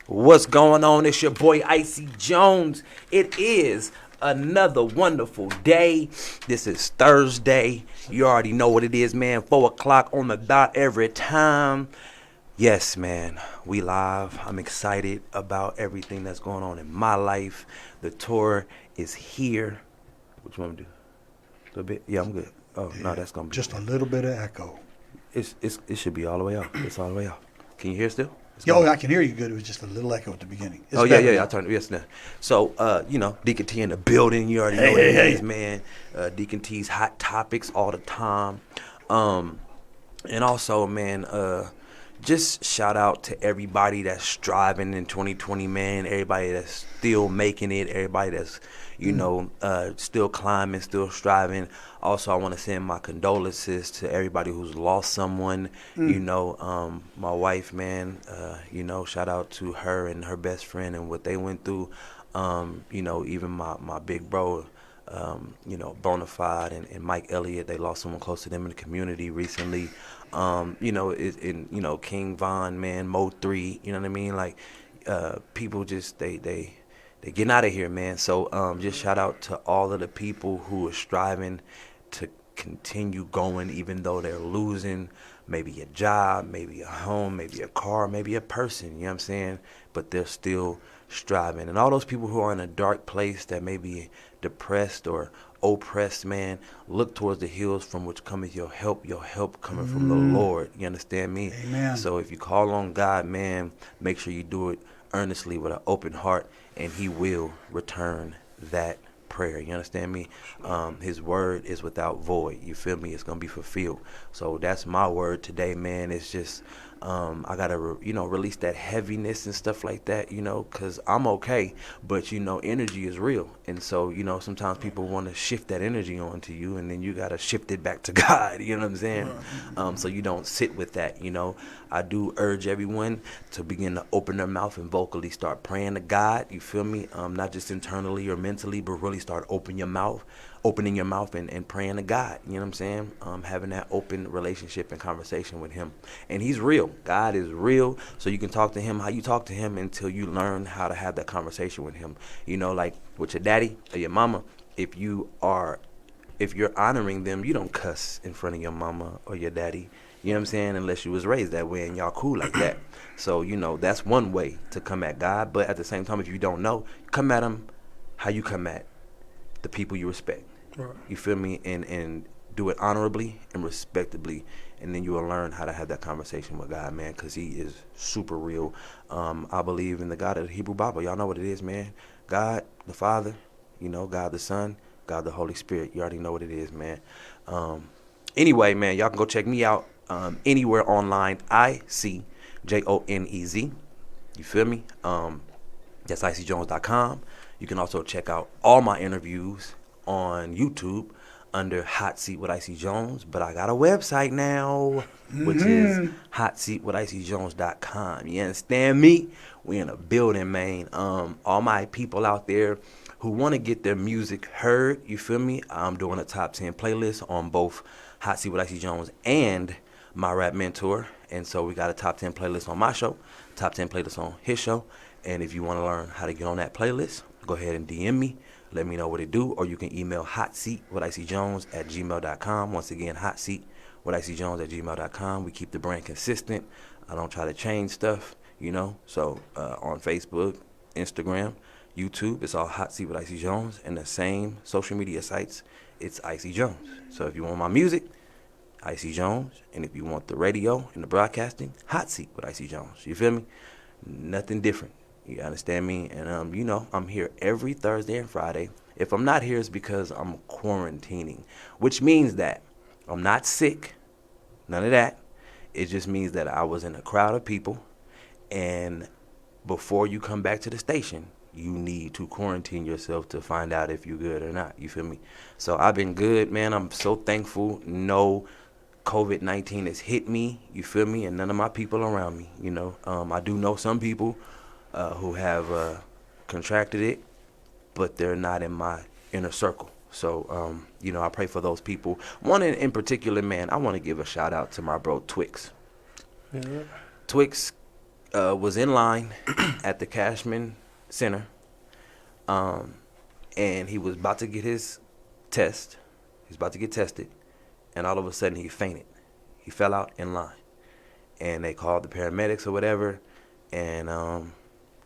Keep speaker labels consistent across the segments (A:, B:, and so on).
A: What's going on? It's your boy Icy Jones. It is another wonderful day. This is Thursday. You already know what it is, man. 4 o'clock on the dot every time. Yes, man, we live. I'm excited about everything that's going on in my life. The tour is here. What you want me to do? A little bit? Yeah, I'm good. Oh, yeah, no, that's going to be
B: just a little bit of echo.
A: It should be all the way up. It's all the way up. Can you hear still?
B: Yo, I can hear you good. It was just a little echo at the beginning. It's
A: yeah. I turned yes now. So Deacon T in the building. You already know what it is, man. Deacon T's hot topics all the time. And also, man, just shout out to everybody that's striving in 2020, man. Everybody that's still making it. Everybody that's still climbing, still striving. Also, I want to send my condolences to everybody who's lost someone. My wife, man. Shout out to her and her best friend and what they went through. Even my big bro, Bonafide and Mike Elliott, they lost someone close to them in the community recently. King Von, man, Mo 3, you know what I mean? Like, people just, they getting out of here, man. So just shout out to all of the people who are striving to continue going, even though they're losing maybe a job, maybe a home, maybe a car, maybe a person, you know what I'm saying? But they're still striving. And all those people who are in a dark place that may be depressed or oppressed, man, look towards the hills from which cometh your help coming from the Lord. You understand me?
B: Amen.
A: So if you call on God, man, make sure you do it earnestly with an open heart, and he will return that prayer. You understand me? His word is without void. You feel me? It's going to be fulfilled. So that's my word today, man. It's just I got to, release that heaviness and stuff like that, because I'm okay. But, energy is real. And so, sometimes people want to shift that energy onto you, and then you got to shift it back to God. You know what I'm saying? So you don't sit with that, I do urge everyone to begin to open their mouth and vocally start praying to God. You feel me? Not just internally or mentally, but really start opening your mouth and praying to God. You know what I'm saying? Having that open relationship and conversation with him. And he's real. God is real. So you can talk to him how you talk to him until you learn how to have that conversation with him. Like with your daddy or your mama, if you're honoring them, you don't cuss in front of your mama or your daddy. You know what I'm saying? Unless you was raised that way and y'all cool like that. So, that's one way to come at God. But at the same time, if you don't know, come at him how you come at the people you respect.
C: Right.
A: You feel me? And do it honorably and respectably. And then you will learn how to have that conversation with God, man, because he is super real. I believe in the God of the Hebrew Bible. Y'all know what it is, man. God the Father, God the Son, God the Holy Spirit. You already know what it is, man. Anyway, man, y'all can go check me out anywhere online. ICJONEZ. You feel me? That's IcyJones.com. You can also check out all my interviews on YouTube under Hot Seat with Icy Jones. But I got a website now, which is hotseatwithicyjones.com. You understand me? We in a building, man. All my people out there who want to get their music heard, you feel me? I'm doing a top 10 playlist on both Hot Seat with Icy Jones and my rap mentor. And so we got a top 10 playlist on my show, top 10 playlist on his show. And if you want to learn how to get on that playlist, go ahead and DM me. Let me know what to do. Or you can email hotseatwithicyjones@gmail.com. Once again, hotseatwithicyjones@gmail.com. We keep the brand consistent. I don't try to change stuff, So on Facebook, Instagram, YouTube, it's all Hot Seat with Icy Jones. And the same social media sites, it's Icy Jones. So if you want my music, Icy Jones. And if you want the radio and the broadcasting, Hot Seat with Icy Jones. You feel me? Nothing different. You understand me? And, I'm here every Thursday and Friday. If I'm not here, it's because I'm quarantining, which means that I'm not sick. None of that. It just means that I was in a crowd of people. And before you come back to the station, you need to quarantine yourself to find out if you're good or not. You feel me? So I've been good, man. I'm so thankful. No COVID-19 has hit me, you feel me, and none of my people around me, I do know some people who have contracted it, but they're not in my inner circle. So, I pray for those people. One in particular, man, I want to give a shout out to my bro Twix.
C: Yeah.
A: Twix was in line at the Cashman Center, and he was about to get his test. He was about to get tested, and all of a sudden he fainted. He fell out in line, and they called the paramedics or whatever, and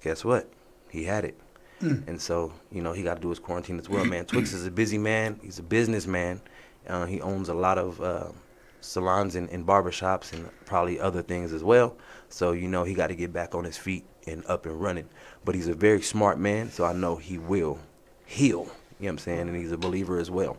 A: guess what? He had it. And so, you know, he got to do his quarantine as well, man. Twix is a busy man. He's a businessman. He owns a lot of salons and barbershops and probably other things as well. So, you know, he got to get back on his feet and up and running. But he's a very smart man, so I know he will heal. You know what I'm saying? And he's a believer as well.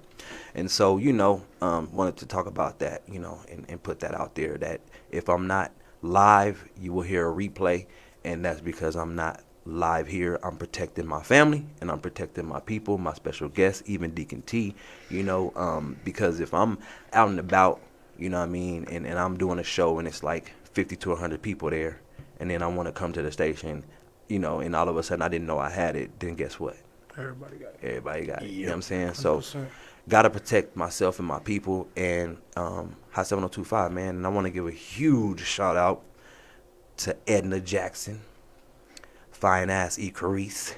A: And so, you know, wanted to talk about that, you know, and put that out there that if I'm not live, you will hear a replay. And that's because I'm not live here. I'm protecting my family and I'm protecting my people, my special guests, even Deacon T, you know, because if I'm out and about, you know what I mean, and I'm doing a show and it's like 50 to 100 people there, and then I want to come to the station, you know, and all of a sudden I didn't know I had it, then guess what?
C: Everybody got it.
A: Everybody got it.
B: Yep.
A: You know what I'm saying? So
C: 100%.
A: got to protect myself and my people, and Hot 7025, man, and I want to give a huge shout out to Edna Jackson, fine ass E. Carice,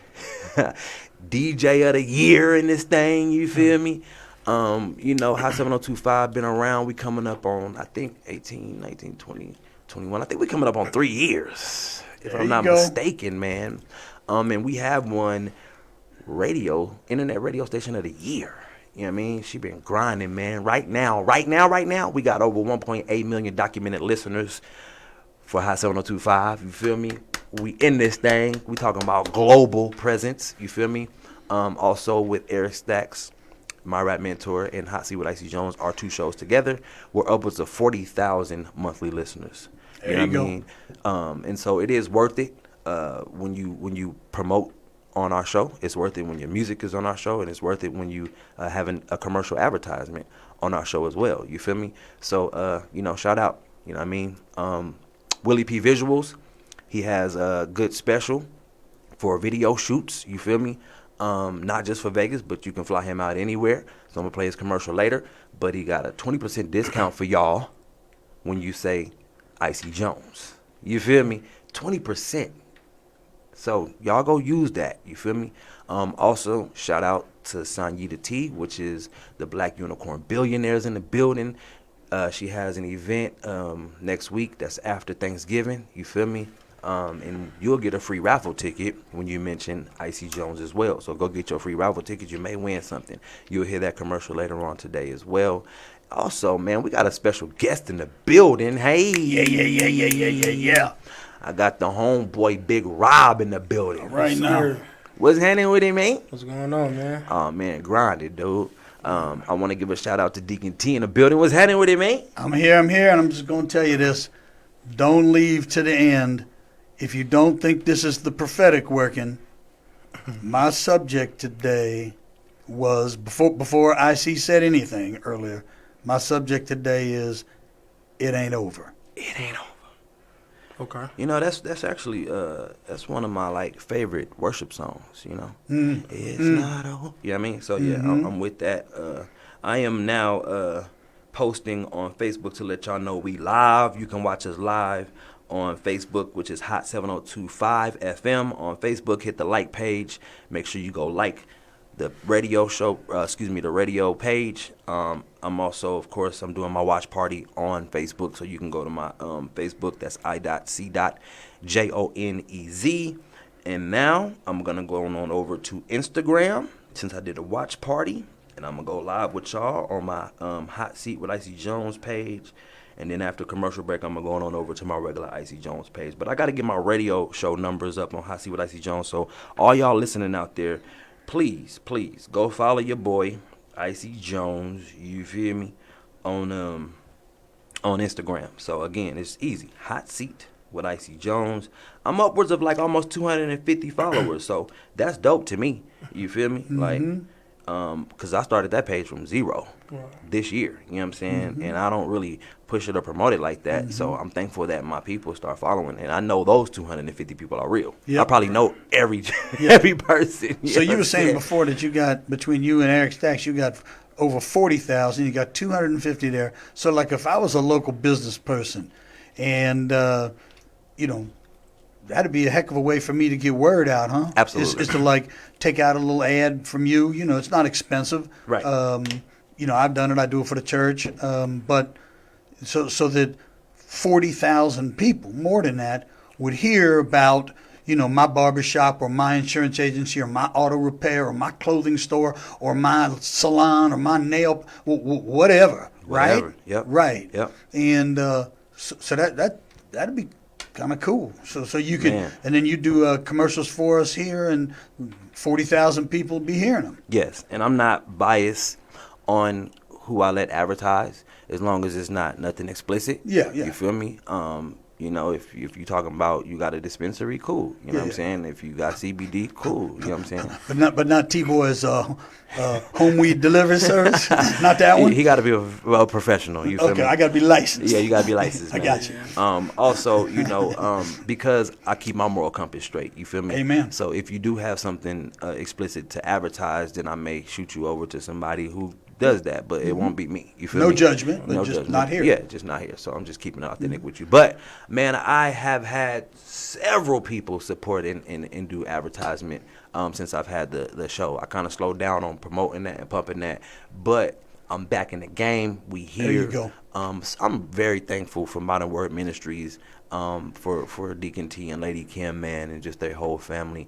A: DJ of the year in this thing, you feel me? You know, Hot 7025 been around. We coming up on, I think, 18, 19, 20, 21. I think we coming up on 3 years, if
B: There
A: I'm
B: you
A: not
B: go.
A: mistaken, man. And we have one internet radio station of the year. You know what I mean? She been grinding, man. Right now, we got over 1.8 million documented listeners for Hot 7025. You feel me? We in this thing. We talking about global presence. You feel me? Also with Eric Stacks, my rap mentor, and Hot Seat with Icy Jones, our 2 shows together, we're upwards of 40,000 monthly listeners.
B: There you go.
A: Mean? And so it is worth it when you promote on our show. It's worth it when your music is on our show, and it's worth it when you having a commercial advertisement on our show as well. You feel me? So you know, shout out. You know what I mean? Willie P Visuals, he has a good special for video shoots. You feel me? Not just for Vegas, but you can fly him out anywhere. So I'm gonna play his commercial later. But he got a 20% discount for y'all when you say Icy Jones. You feel me? 20%. So y'all go use that. You feel me? Also, shout out to Sanyita T, which is the Black Unicorn Billionaires in the building. She has an event next week that's after Thanksgiving. You feel me? And you'll get a free raffle ticket when you mention Icy Jones as well. So go get your free raffle ticket. You may win something. You'll hear that commercial later on today as well. Also, man, we got a special guest in the building. Hey.
B: Yeah.
A: I got the homeboy Big Rob in the building.
B: Right now.
A: What's happening with him, man?
C: What's going on, man?
A: Oh, man, grinded, dude. I want to give a shout out to Deacon T in the building. What's happening with him, man?
B: I'm here, and I'm just going to tell you this. Don't leave to the end. If you don't think this is the prophetic working, my subject today was, before IC said anything earlier, my subject today is, it ain't over.
A: It ain't over.
C: Okay.
A: You know, that's actually that's one of my like favorite worship songs. You know, it's not over. You know what I mean? So yeah, I'm with that. I am now posting on Facebook to let y'all know we live. You can watch us live on Facebook, which is Hot 7025 FM on Facebook. Hit the like page. Make sure you go like the radio show. The radio page. I'm also, of course, I'm doing my watch party on Facebook, so you can go to my Facebook. That's I.C.Jonez. And now I'm gonna go on over to Instagram since I did a watch party, and I'm gonna go live with y'all on my Hot Seat with Icy Jones page. And then after commercial break, I'm going on over to my regular Icy Jones page. But I got to get my radio show numbers up on Hot Seat with Icy Jones. So all y'all listening out there, please go follow your boy Icy Jones. You feel me? On Instagram. So again, it's easy. Hot Seat with Icy Jones. I'm upwards of like almost 250 followers. So that's dope to me. You feel me? Like, because I started that page from 0 this year. You know what I'm saying? And I don't really push it or promote it like that. So I'm thankful that my people start following. And I know those 250 people are real.
B: Yep.
A: I probably know every person.
B: So you were saying
A: understand?
B: before that you got, between you and Eric Stacks, you got over 40,000. You got 250 there. So like if I was a local business person and, that'd be a heck of a way for me to get word out, huh?
A: Absolutely.
B: Is to like take out a little ad from you. You know, it's not expensive.
A: Right.
B: You know, I've done it. I do it for the church. But so that 40,000 people, more than that, would hear about, you know, my barbershop or my insurance agency or my auto repair or my clothing store or my salon or my nail, whatever.
A: Whatever.
B: Right.
A: Yep.
B: Right.
A: Yep.
B: And so that'd be kind of cool. So you could,
A: Man.
B: and then you do commercials for us here, and 40,000 people will be hearing them.
A: Yes, and I'm not biased on who I let advertise, as long as it's not nothing explicit.
B: Yeah.
A: You feel me? You know, if you're talking about you got a dispensary, cool. You know what I'm saying? If you got CBD, cool. You know what I'm saying?
B: But not T-Boy's home weed delivery service. Not that one.
A: He got to be a professional. You feel me?
B: Okay, I got to be licensed.
A: Yeah, you gotta be licensed.
B: I
A: Man.
B: got you.
A: Also, you know, because I keep my moral compass straight. You feel me?
B: Amen.
A: So if you do have something explicit to advertise, then I may shoot you over to somebody who does that, but it won't be me. You feel
B: No
A: me?
B: judgment, but
A: No
B: just
A: judgment.
B: not here.
A: Yeah, just not here. So I'm just keeping it authentic with you. But man, I have had several people support and do advertisement since I've had the show. I kind of slowed down on promoting that and pumping that, but I'm back in the game. We here.
B: There you go.
A: I'm very thankful for Modern Word Ministries, for Deacon T and Lady Kim, man, and just their whole family.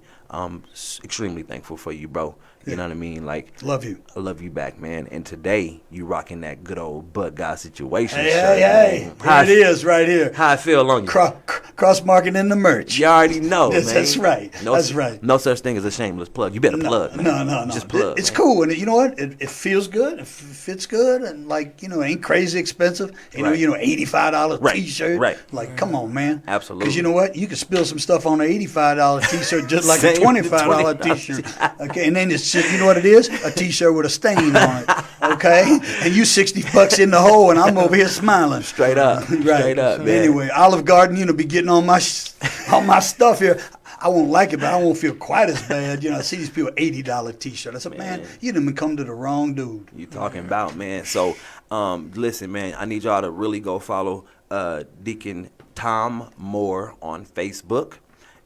A: Extremely thankful for you, bro. You know what I mean? Like,
B: Love you.
A: I love you back, man. And today, you rocking that good old But God Situation
B: Hey,
A: shirt.
B: hey.
A: How
B: Here it is right here.
A: How I feel on you?
B: Cross marking in the merch.
A: You already know,
B: Yes,
A: man.
B: that's right. That's right.
A: No such thing as a shameless plug. You better plug, man.
B: No.
A: Just plug.
B: It's
A: man.
B: cool, and you know what? It feels good. It fits good, and like, you know, it ain't crazy expensive.
A: Right.
B: You know, $85
A: Right,
B: T-shirt.
A: right.
B: Like, come on, man.
A: Absolutely.
B: Because you know what? You can spill some stuff on an $85 T-shirt just like a
A: Same
B: $25 T-shirt. Okay, and then it's just, you know what it is? A T-shirt with a stain on it. Okay, and you $60 in the hole, and I'm over here smiling.
A: Straight up.
B: Right.
A: Straight up, man.
B: Anyway, Olive Garden, you know, be getting on my stuff here. I won't like it, but I won't feel quite as bad. You know, I see these people $80 T-shirt. I said, man, you done come to the wrong dude.
A: You talking about, man. So, listen, man, I need y'all to really go follow Deacon Tom Moore on Facebook,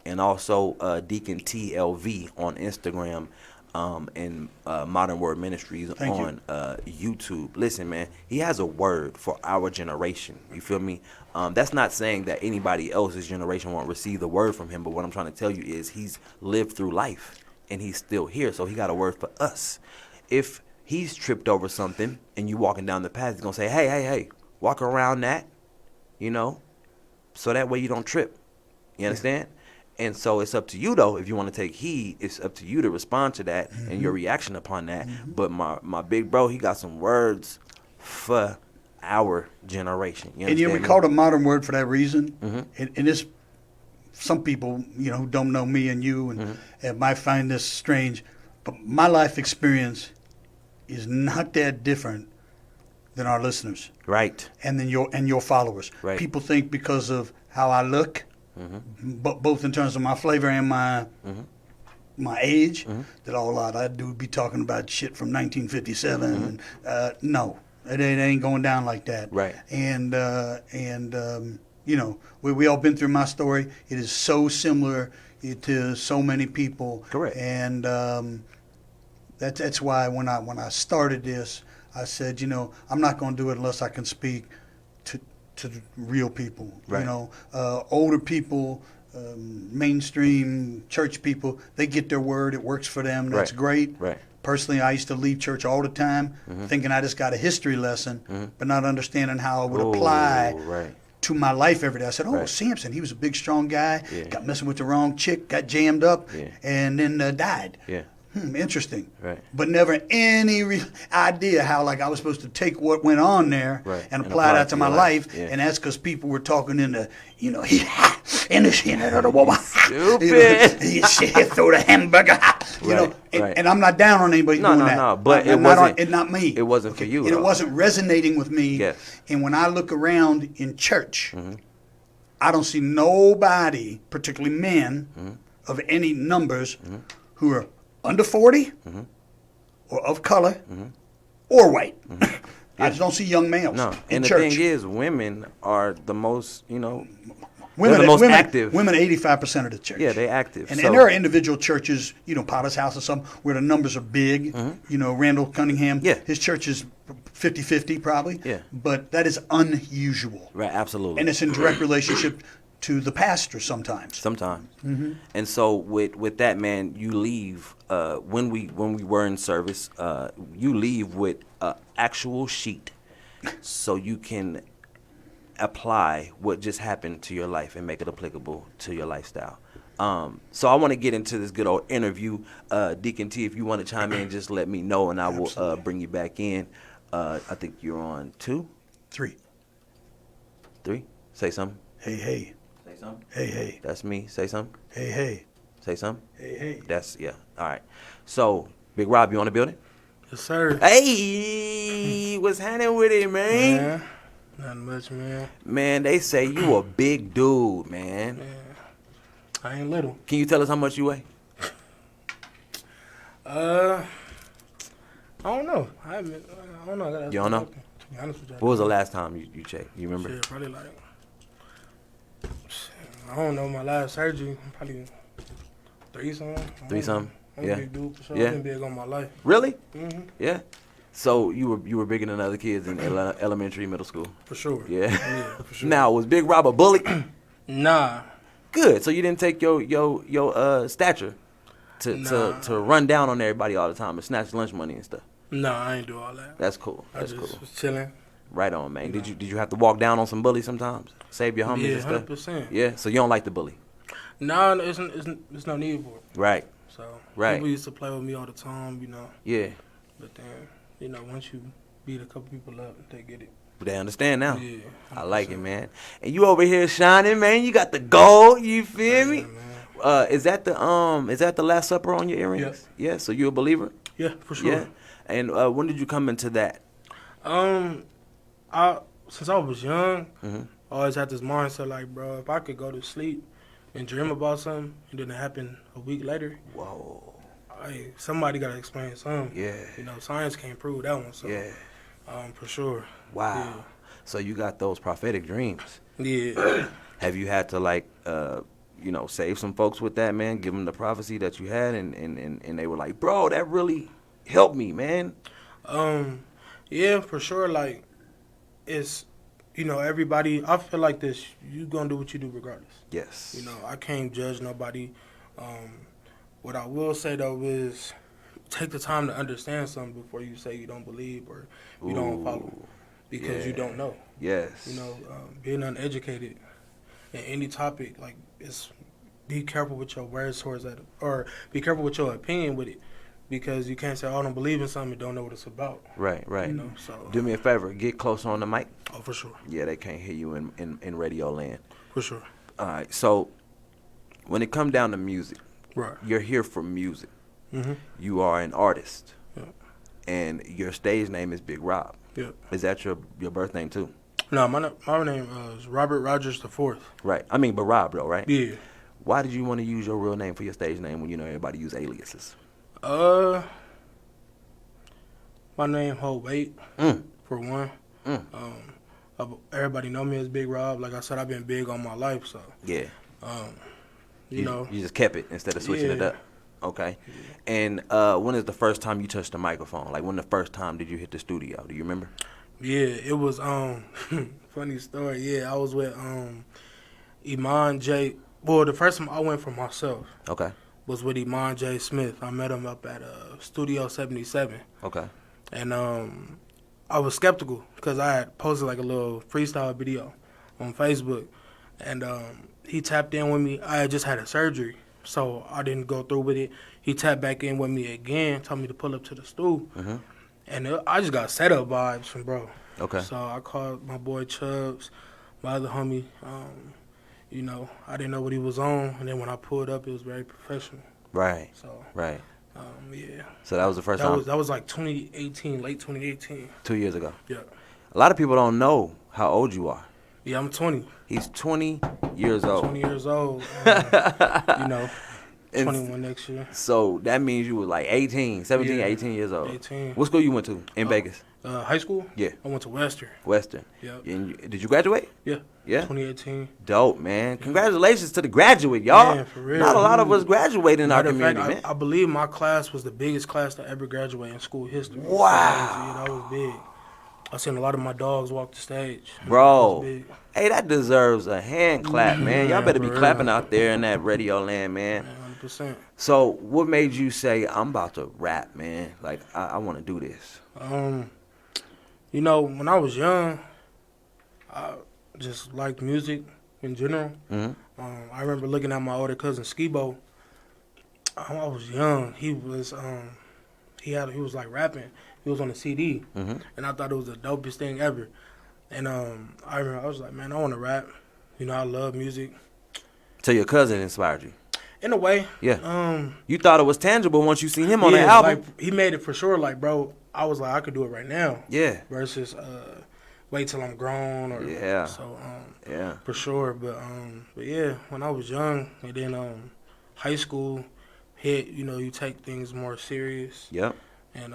A: and also Deacon TLV on Instagram, and Modern Word Ministries on YouTube. Listen, man, he has a word for our generation. You feel me? That's not saying that anybody else's generation won't receive the word from him, but what I'm trying to tell you is he's lived through life, and he's still here, so he got a word for us. If he's tripped over something and you walking down the path, he's going to say, hey, walk around that, you know, so that way you don't trip. You understand? And so it's up to you, though. If you want to take heed, it's up to you to respond to that and your reaction upon that. But my big bro, he got some words for our generation. You
B: And you know, we
A: understand me?
B: called a modern word for that reason. And it's, some people, you know, who don't know me and you and might find this strange, but my life experience is not that different than our listeners.
A: Right.
B: And then your followers.
A: Right.
B: People think because of how I look, but both in terms of my flavor and my age, that all I do would be talking about shit from 1957. And, no, it ain't going down like that.
A: Right.
B: And you know, we all been through my story. It is so similar to so many people.
A: Correct.
B: And that's why when I started this, I said, you know, I'm not going to do it unless I can speak to the real people.
A: Right.
B: You know, older people, mainstream church people, they get their word. It works for them. That's great.
A: Right.
B: Personally, I used to leave church all the time thinking I just got a history lesson, but not understanding how it would apply to my life every day. I said, Samson, he was a big, strong guy, got messing with the wrong chick, got jammed up, and then died.
A: Yeah.
B: Interesting.
A: Right.
B: But never any idea how, like, I was supposed to take what went on there and apply that to my life.
A: Yeah.
B: And that's because people were talking in the, you know, in the shin of the woman.
A: Stupid.
B: You know, throw the hamburger. You know, and I'm not down on anybody doing that.
A: No, but
B: it's not me.
A: It wasn't for you.
B: And it wasn't resonating with me.
A: Yes.
B: And when I look around in church, I don't see nobody, particularly men of any numbers, who are under 40 or of color or white. I just don't see young males
A: No,
B: in
A: and
B: church.
A: the thing is, women are the most, you know, They're the most active.
B: Women are 85% of the church.
A: Yeah, they're active.
B: And,
A: So-
B: and there are individual churches, Potter's House or something, where the numbers are big. Randall Cunningham,
A: Yeah.
B: his church is 50-50 probably.
A: Yeah.
B: But that is unusual.
A: Right, absolutely.
B: And it's in direct relationship to the pastor sometimes.
A: Sometimes. And so with that, man, you leave when we were in service. You leave with an actual sheet, so you can apply what just happened to your life and make it applicable to your lifestyle. So I want to get into this good old interview. Deacon T, if you want to chime in, just let me know, and I will bring you back in. I think you're on 2,
B: 3.
A: 3. Say something.
B: Hey, hey.
A: Say something.
B: Hey, hey.
A: That's me. Say something.
B: Hey, hey.
A: Say something.
B: Hey, hey.
A: That's, yeah. All right. So, Big Rob, you on the building?
C: Yes, sir.
A: Hey, what's happening with it, man?
C: Man, nothing much, man.
A: Man, they say you a big dude, man.
C: Man, I ain't little.
A: Can you tell us how much you weigh?
C: I don't know. I don't know. I gotta
A: You don't know?
C: To be honest with you.
A: What was the last time you checked? You remember?
C: Shit, probably like, I don't know, my last surgery, probably 3 something.
A: 3 something?
C: I'm
A: Yeah.
C: a big dude for sure.
A: Yeah.
C: I've been big all my life.
A: Really?
C: Hmm.
A: Yeah. So you were bigger than other kids in elementary, middle school.
C: For sure.
A: Yeah.
C: Yeah, for sure.
A: Now, was Big Rob a bully?
C: Nah.
A: Good. So you didn't take your stature
C: Nah.
A: to run down on everybody all the time and snatch lunch money and stuff.
C: Nah, I ain't do all that.
A: That's cool.
C: I
A: That's
C: just
A: cool.
C: was chilling.
A: Right on, man. Did you have to walk down on some bullies sometimes? Save your homies
C: Yeah,
A: and stuff?
C: 100%.
A: Yeah. So you don't like the bully.
C: Nah, it's no need for it.
A: Right.
C: So,
A: Right.
C: people used to play with me all the time,
A: Yeah.
C: But then, once you beat a couple people up, they get it.
A: They understand now.
C: Yeah.
A: I like it, man. And you over here shining, man. You got the gold. You feel me?
C: Yeah, man.
A: Is that the Last Supper on your earrings?
C: Yes.
A: Yeah. So you a believer?
C: Yeah, for sure.
A: Yeah. And when did you come into that?
C: Since I was young,
A: Mhm.
C: I always had this mindset like, bro, if I could go to sleep and dream about something, and then it happened a week later,
A: Whoa.
C: somebody got to explain something.
A: Yeah.
C: Science can't prove that one. So,
A: Yeah.
C: for sure.
A: Wow. So you got those prophetic dreams.
C: Yeah.
A: Have you had to save some folks with that, man? Give them the prophecy that you had, and they were like, bro, that really helped me, man.
C: Yeah, for sure. Like, it's, everybody, I feel like this, you gonna do what you do regardless.
A: Yes.
C: I can't judge nobody. What I will say, though, is take the time to understand something before you say you don't believe or you don't follow. Because you don't know.
A: Yes.
C: Being uneducated in any topic, like, be careful with your words towards that, or be careful with your opinion with it. Because you can't say, oh, I don't believe in something and don't know what it's about.
A: Right.
C: So.
A: Do me a favor, get closer on the mic.
C: Oh, for sure.
A: Yeah, they can't hear you in radio land.
C: For sure.
A: All right, so when it come down to music,
C: Right.
A: you're here for music.
C: Mm-hmm.
A: You are an artist.
C: Yeah.
A: And your stage name is Big Rob.
C: Yeah.
A: Is that your birth name too?
C: No, my name is Robert Rogers IV.
A: Right. I mean, but Rob, though, right?
C: Yeah.
A: Why did you want to use your real name for your stage name when everybody use aliases?
C: My name hold weight, for one. Everybody know me as Big Rob. Like I said, I've been big all my life, so.
A: Yeah.
C: You
A: just kept it instead of switching it
C: Yeah.
A: up. Okay. And when is the first time you touched the microphone? Like, when the first time did you hit the studio? Do you remember?
C: Yeah, it was, funny story. Yeah, I was with, Iman J. Well, the first time I went for myself
A: Okay.
C: was with Iman J. Smith. I met him up at Studio 77.
A: Okay.
C: And I was skeptical because I had posted like a little freestyle video on Facebook. And he tapped in with me. I had just had a surgery, so I didn't go through with it. He tapped back in with me again, told me to pull up to the stool.
A: Mm-hmm.
C: And I just got setup vibes from bro.
A: Okay.
C: So I called my boy Chubbs, my other homie. I didn't know what he was on. And then when I pulled up, it was very professional.
A: Right.
C: So,
A: Right.
C: yeah.
A: So that was the first time?
C: That was like 2018, late 2018.
A: 2 years ago.
C: Yeah.
A: A lot of people don't know how old you are.
C: Yeah, I'm 20.
A: He's 20 years old.
C: 20 years old.
A: And
C: 21 next year.
A: so that means you were like 18, 17,
C: Yeah,
A: 18 years old.
C: 18.
A: What school you went to in Vegas?
C: High school?
A: Yeah.
C: I went to Western.
A: Western.
C: Yep.
A: And did you graduate?
C: Yeah.
A: Yeah.
C: 2018.
A: Dope, man. Congratulations to the graduate, y'all.
C: Man, for real.
A: Not a lot of us graduate in our
C: Matter of fact,
A: community, man.
C: I believe my class was the biggest class to ever graduate in school history.
A: Wow.
C: Yeah, that was big. I seen a lot of my dogs walk the stage. That
A: Bro,
C: was big.
A: hey, that deserves a hand clap, man. Y'all
C: Man,
A: better
C: for
A: be
C: real.
A: clapping out there in that radio land, man.
C: Man, 100%.
A: So, what made you say, I'm about to rap, man? Like, I want to do this.
C: You know, when I was young, I just liked music in general.
A: Mm-hmm.
C: I remember looking at my older cousin Skibo. I was young. He was like rapping. He was on a CD,
A: Mm-hmm.
C: and I thought it was the dopest thing ever. And I remember I was like, man, I want to rap. You know, I love music.
A: So, your cousin inspired you?
C: In a way,
A: Yeah. You thought it was tangible once you seen him on the
C: yeah,
A: album?
C: like, he made it for sure. Like, bro, I was like, I could do it right now.
A: Yeah.
C: Versus wait till I'm grown or
A: Yeah.
C: so.
A: Yeah.
C: For sure, but yeah, when I was young, and then high school hit, you know, you take things more serious,
A: Yep.
C: and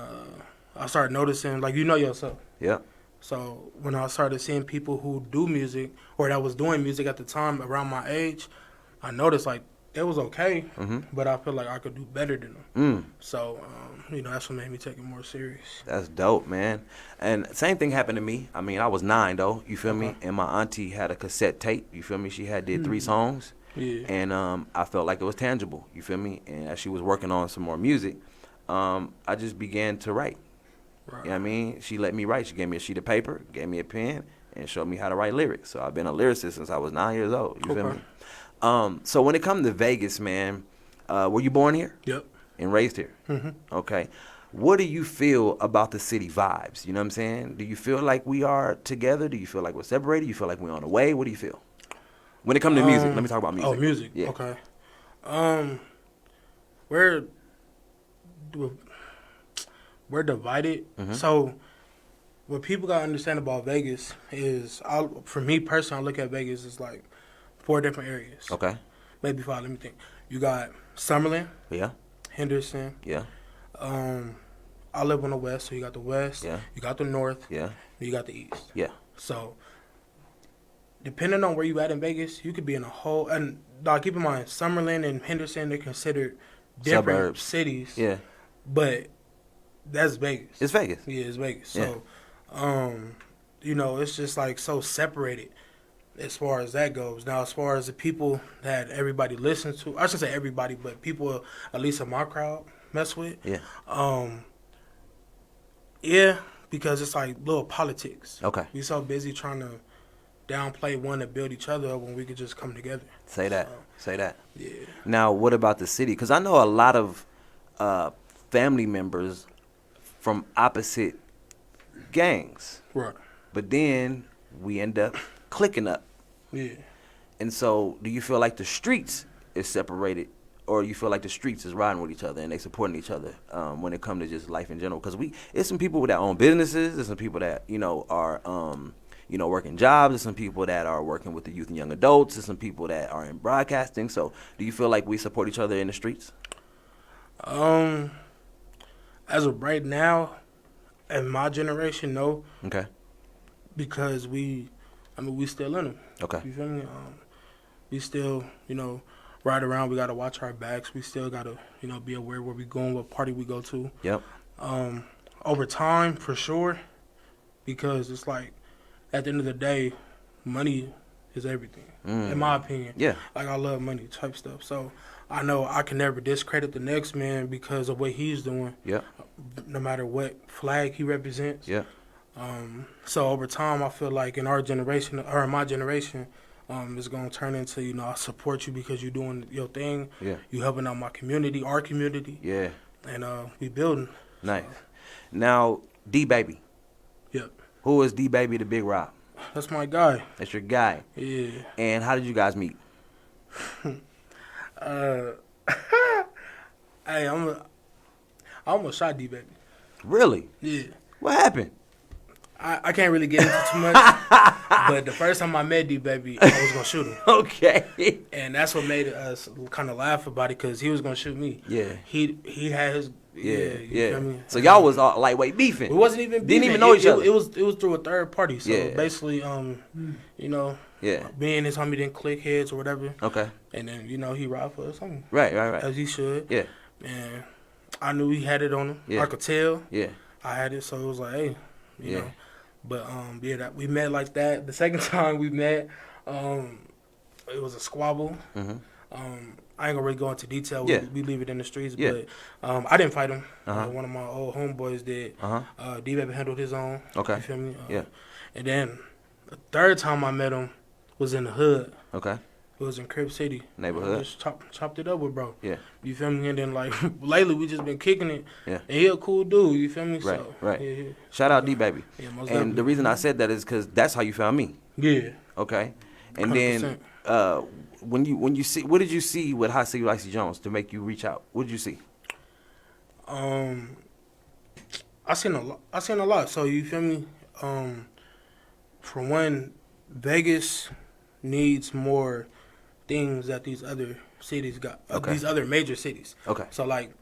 C: I started noticing, like, you know yourself.
A: Yep.
C: So when I started seeing people who do music or that was doing music at the time around my age, I noticed like it was okay, but I feel like I could do better than them. So you know, that's what made me take it more serious.
A: That's dope, man. And same thing happened to me. I mean, I was 9 though, you feel me? And my auntie had a cassette tape, you feel me? She did 3 songs.
C: Yeah.
A: And I felt like it was tangible, you feel me? And as she was working on some more music, I just began to write.
C: Right.
A: You know what I mean? She let me write. She gave me a sheet of paper, gave me a pen, and showed me how to write lyrics. So I've been a lyricist since I was 9 years old, you feel me? So when it comes to Vegas, man, were you born here?
C: Yep.
A: And raised here? Okay. What do you feel about the city vibes? You know what I'm saying? Do you feel like we are together? Do you feel like we're separated? Do you feel like we're on the way? What do you feel? When it comes to music, let me talk about music.
C: Oh, music.
A: Yeah.
C: Okay. We're divided. So what people gotta understand about Vegas is, for me personally, I look at Vegas as like 4 different areas.
A: Okay.
C: Maybe 5. Let me think. You got Summerlin,
A: Yeah.
C: Henderson.
A: Yeah.
C: I live on the west, so you got the west.
A: Yeah.
C: You got the north.
A: Yeah.
C: You got the east.
A: Yeah.
C: So depending on where you at in Vegas, you could be in a whole. And keep in mind, Summerlin and Henderson, they're considered different
A: Suburbs.
C: cities.
A: Yeah.
C: But that's Vegas.
A: It's Vegas.
C: Yeah, it's Vegas.
A: Yeah.
C: So, you know, it's just like so separated as far as that goes. Now, as far as the people that everybody listens to, I shouldn't say everybody, but people, at least in my crowd, mess with.
A: Yeah.
C: Yeah, because it's like little politics.
A: Okay.
C: We so busy trying to downplay one and build each other up when we could just come together.
A: Say that.
C: So,
A: Say that.
C: yeah.
A: Now, what about the city? Because I know a lot of family members from opposite gangs.
C: Right.
A: But then we end up clicking up.
C: Yeah.
A: And so do you feel like the streets is separated, or you feel like the streets is riding with each other and they supporting each other when it comes to just life in general? Because it's some people that own businesses. There's some people that, you know, are, you know, working jobs. There's some people that are working with the youth and young adults. There's some people that are in broadcasting. So do you feel like we support each other in the streets?
C: As of right now, in my generation, no.
A: Okay.
C: Because we still in them.
A: Okay.
C: You feel me? We still, you know, ride around. We got to watch our backs. We still got to, you know, be aware where we going, what party we go to.
A: Yep.
C: Over time, for sure, because it's like, at the end of the day, money is everything, in my opinion.
A: Yeah.
C: Like, I love money type stuff. So I know I can never discredit the next man because of what he's doing.
A: Yeah.
C: No matter what flag he represents.
A: Yeah.
C: So over time, I feel like in our generation, or in my generation, it's going to turn into, you know, I support you because you're doing your thing.
A: Yeah.
C: You helping out my community, our community.
A: Yeah.
C: And we building.
A: Nice. Now, D-Baby.
C: Yep.
A: Who is D-Baby to Big Rob?
C: That's my guy.
A: That's your guy.
C: Yeah.
A: And how did you guys meet?
C: Hey, I almost shot D-Baby.
A: Really?
C: Yeah.
A: What happened?
C: I can't really get into too much. But the first time I met D Baby, I was gonna shoot him.
A: Okay.
C: And that's what made us kind of laugh about it, because he was gonna shoot me.
A: Yeah.
C: He had his.
A: Yeah.
C: You feel me?
A: So y'all was all lightweight beefing.
C: We wasn't even
A: Didn't
C: beefing.
A: even know each other.
C: It was through a third party. So
A: Yeah.
C: basically, you know,
A: Yeah.
C: me and his homie didn't click heads or whatever.
A: Okay.
C: And then, you know, he ride for us homie.
A: Right.
C: As he should.
A: Yeah.
C: And I knew he had it on him.
A: Yeah.
C: I could tell.
A: Yeah.
C: I had it, so it was like, hey, you
A: Yeah.
C: know. But that we met like that. The second time we met, it was a squabble.
A: Mhm.
C: I ain't gonna really go into detail.
A: Yeah.
C: We leave it in the streets.
A: Yeah.
C: But I didn't fight him.
A: Uh-huh.
C: One of my old homeboys did.
A: Uh-huh.
C: D Baby handled his own.
A: Okay.
C: You feel me?
A: Yeah.
C: And then the third time I met him was in the hood.
A: Okay.
C: It was in Crib City.
A: Neighborhood.
C: I just chopped it up with bro.
A: Yeah.
C: You feel me? And then like lately we just been kicking it.
A: Yeah.
C: And he a cool dude. You feel me?
A: Right,
C: So,
A: right.
C: Yeah.
A: Shout out D Baby.
C: Yeah, most
A: And
C: definitely.
A: the reason I said that is because that's how you found me.
C: Yeah.
A: Okay. And then
C: 100%.
A: when you see, what did you see with Hot City Icy Jones to make you reach out? What did you see?
C: I seen a lot. So you feel me? For one, Vegas needs more things that these other cities got.
A: Okay.
C: These other major cities.
A: Okay.
C: So like,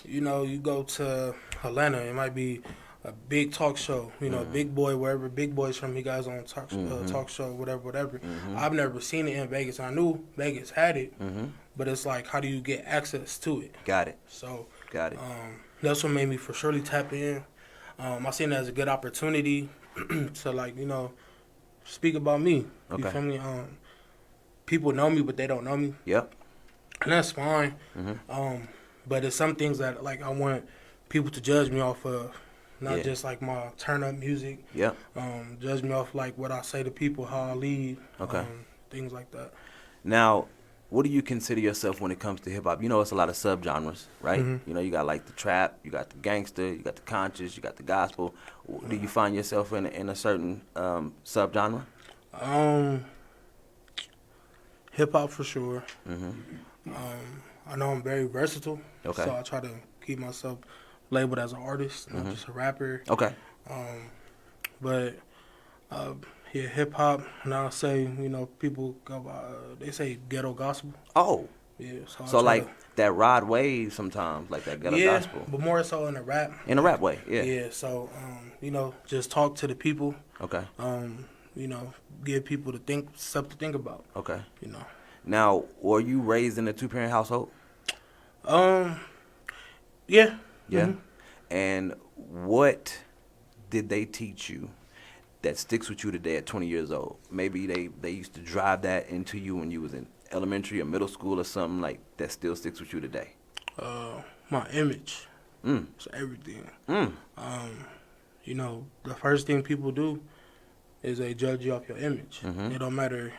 C: you know, you go to Atlanta, it might be a big talk show. You know, Big Boy, wherever Big Boy's from, he guys on talk show, whatever. I've never seen it in Vegas. I knew Vegas had it, but it's like, how do you get access to it?
A: Got it.
C: So
A: Got it.
C: that's what made me for surely tap in. I seen it as a good opportunity to, like, you know, speak about me.
A: Okay.
C: You feel me? People know me, but they don't know me,
A: Yep.
C: and that's fine. But it's some things that, like, I want people to judge me off of, not
A: Yeah.
C: just like my turn up music.
A: Yep.
C: Judge me off like what I say to people, how I lead.
A: Okay.
C: Things like that.
A: Now, what do you consider yourself when it comes to hip hop? You know, it's a lot of subgenres, right? You know, you got like the trap, you got the gangster, you got the conscious, you got the gospel. Do you find yourself in a certain subgenre?
C: Hip hop for sure. I know I'm very versatile,
A: Okay.
C: so I try to keep myself labeled as an artist, not just a rapper.
A: Okay.
C: But yeah, hip hop. And I'll say, you know, people go by, they say ghetto gospel.
A: Oh,
C: Yeah, so, I
A: so
C: try
A: like that rod wave sometimes, like that ghetto
C: yeah,
A: gospel.
C: but more so in a rap.
A: In a rap way, yeah.
C: Yeah, so you know, just talk to the people.
A: Okay.
C: You know, give people stuff to think about.
A: Okay.
C: You know.
A: Now, were you raised in a two-parent household?
C: Yeah.
A: Yeah.
C: Mhm.
A: And what did they teach you that sticks with you today at 20 years old? Maybe they used to drive that into you when you was in elementary or middle school or something like that still sticks with you today.
C: My image. It's everything. You know, the first thing people do is they judge you off your image. It don't matter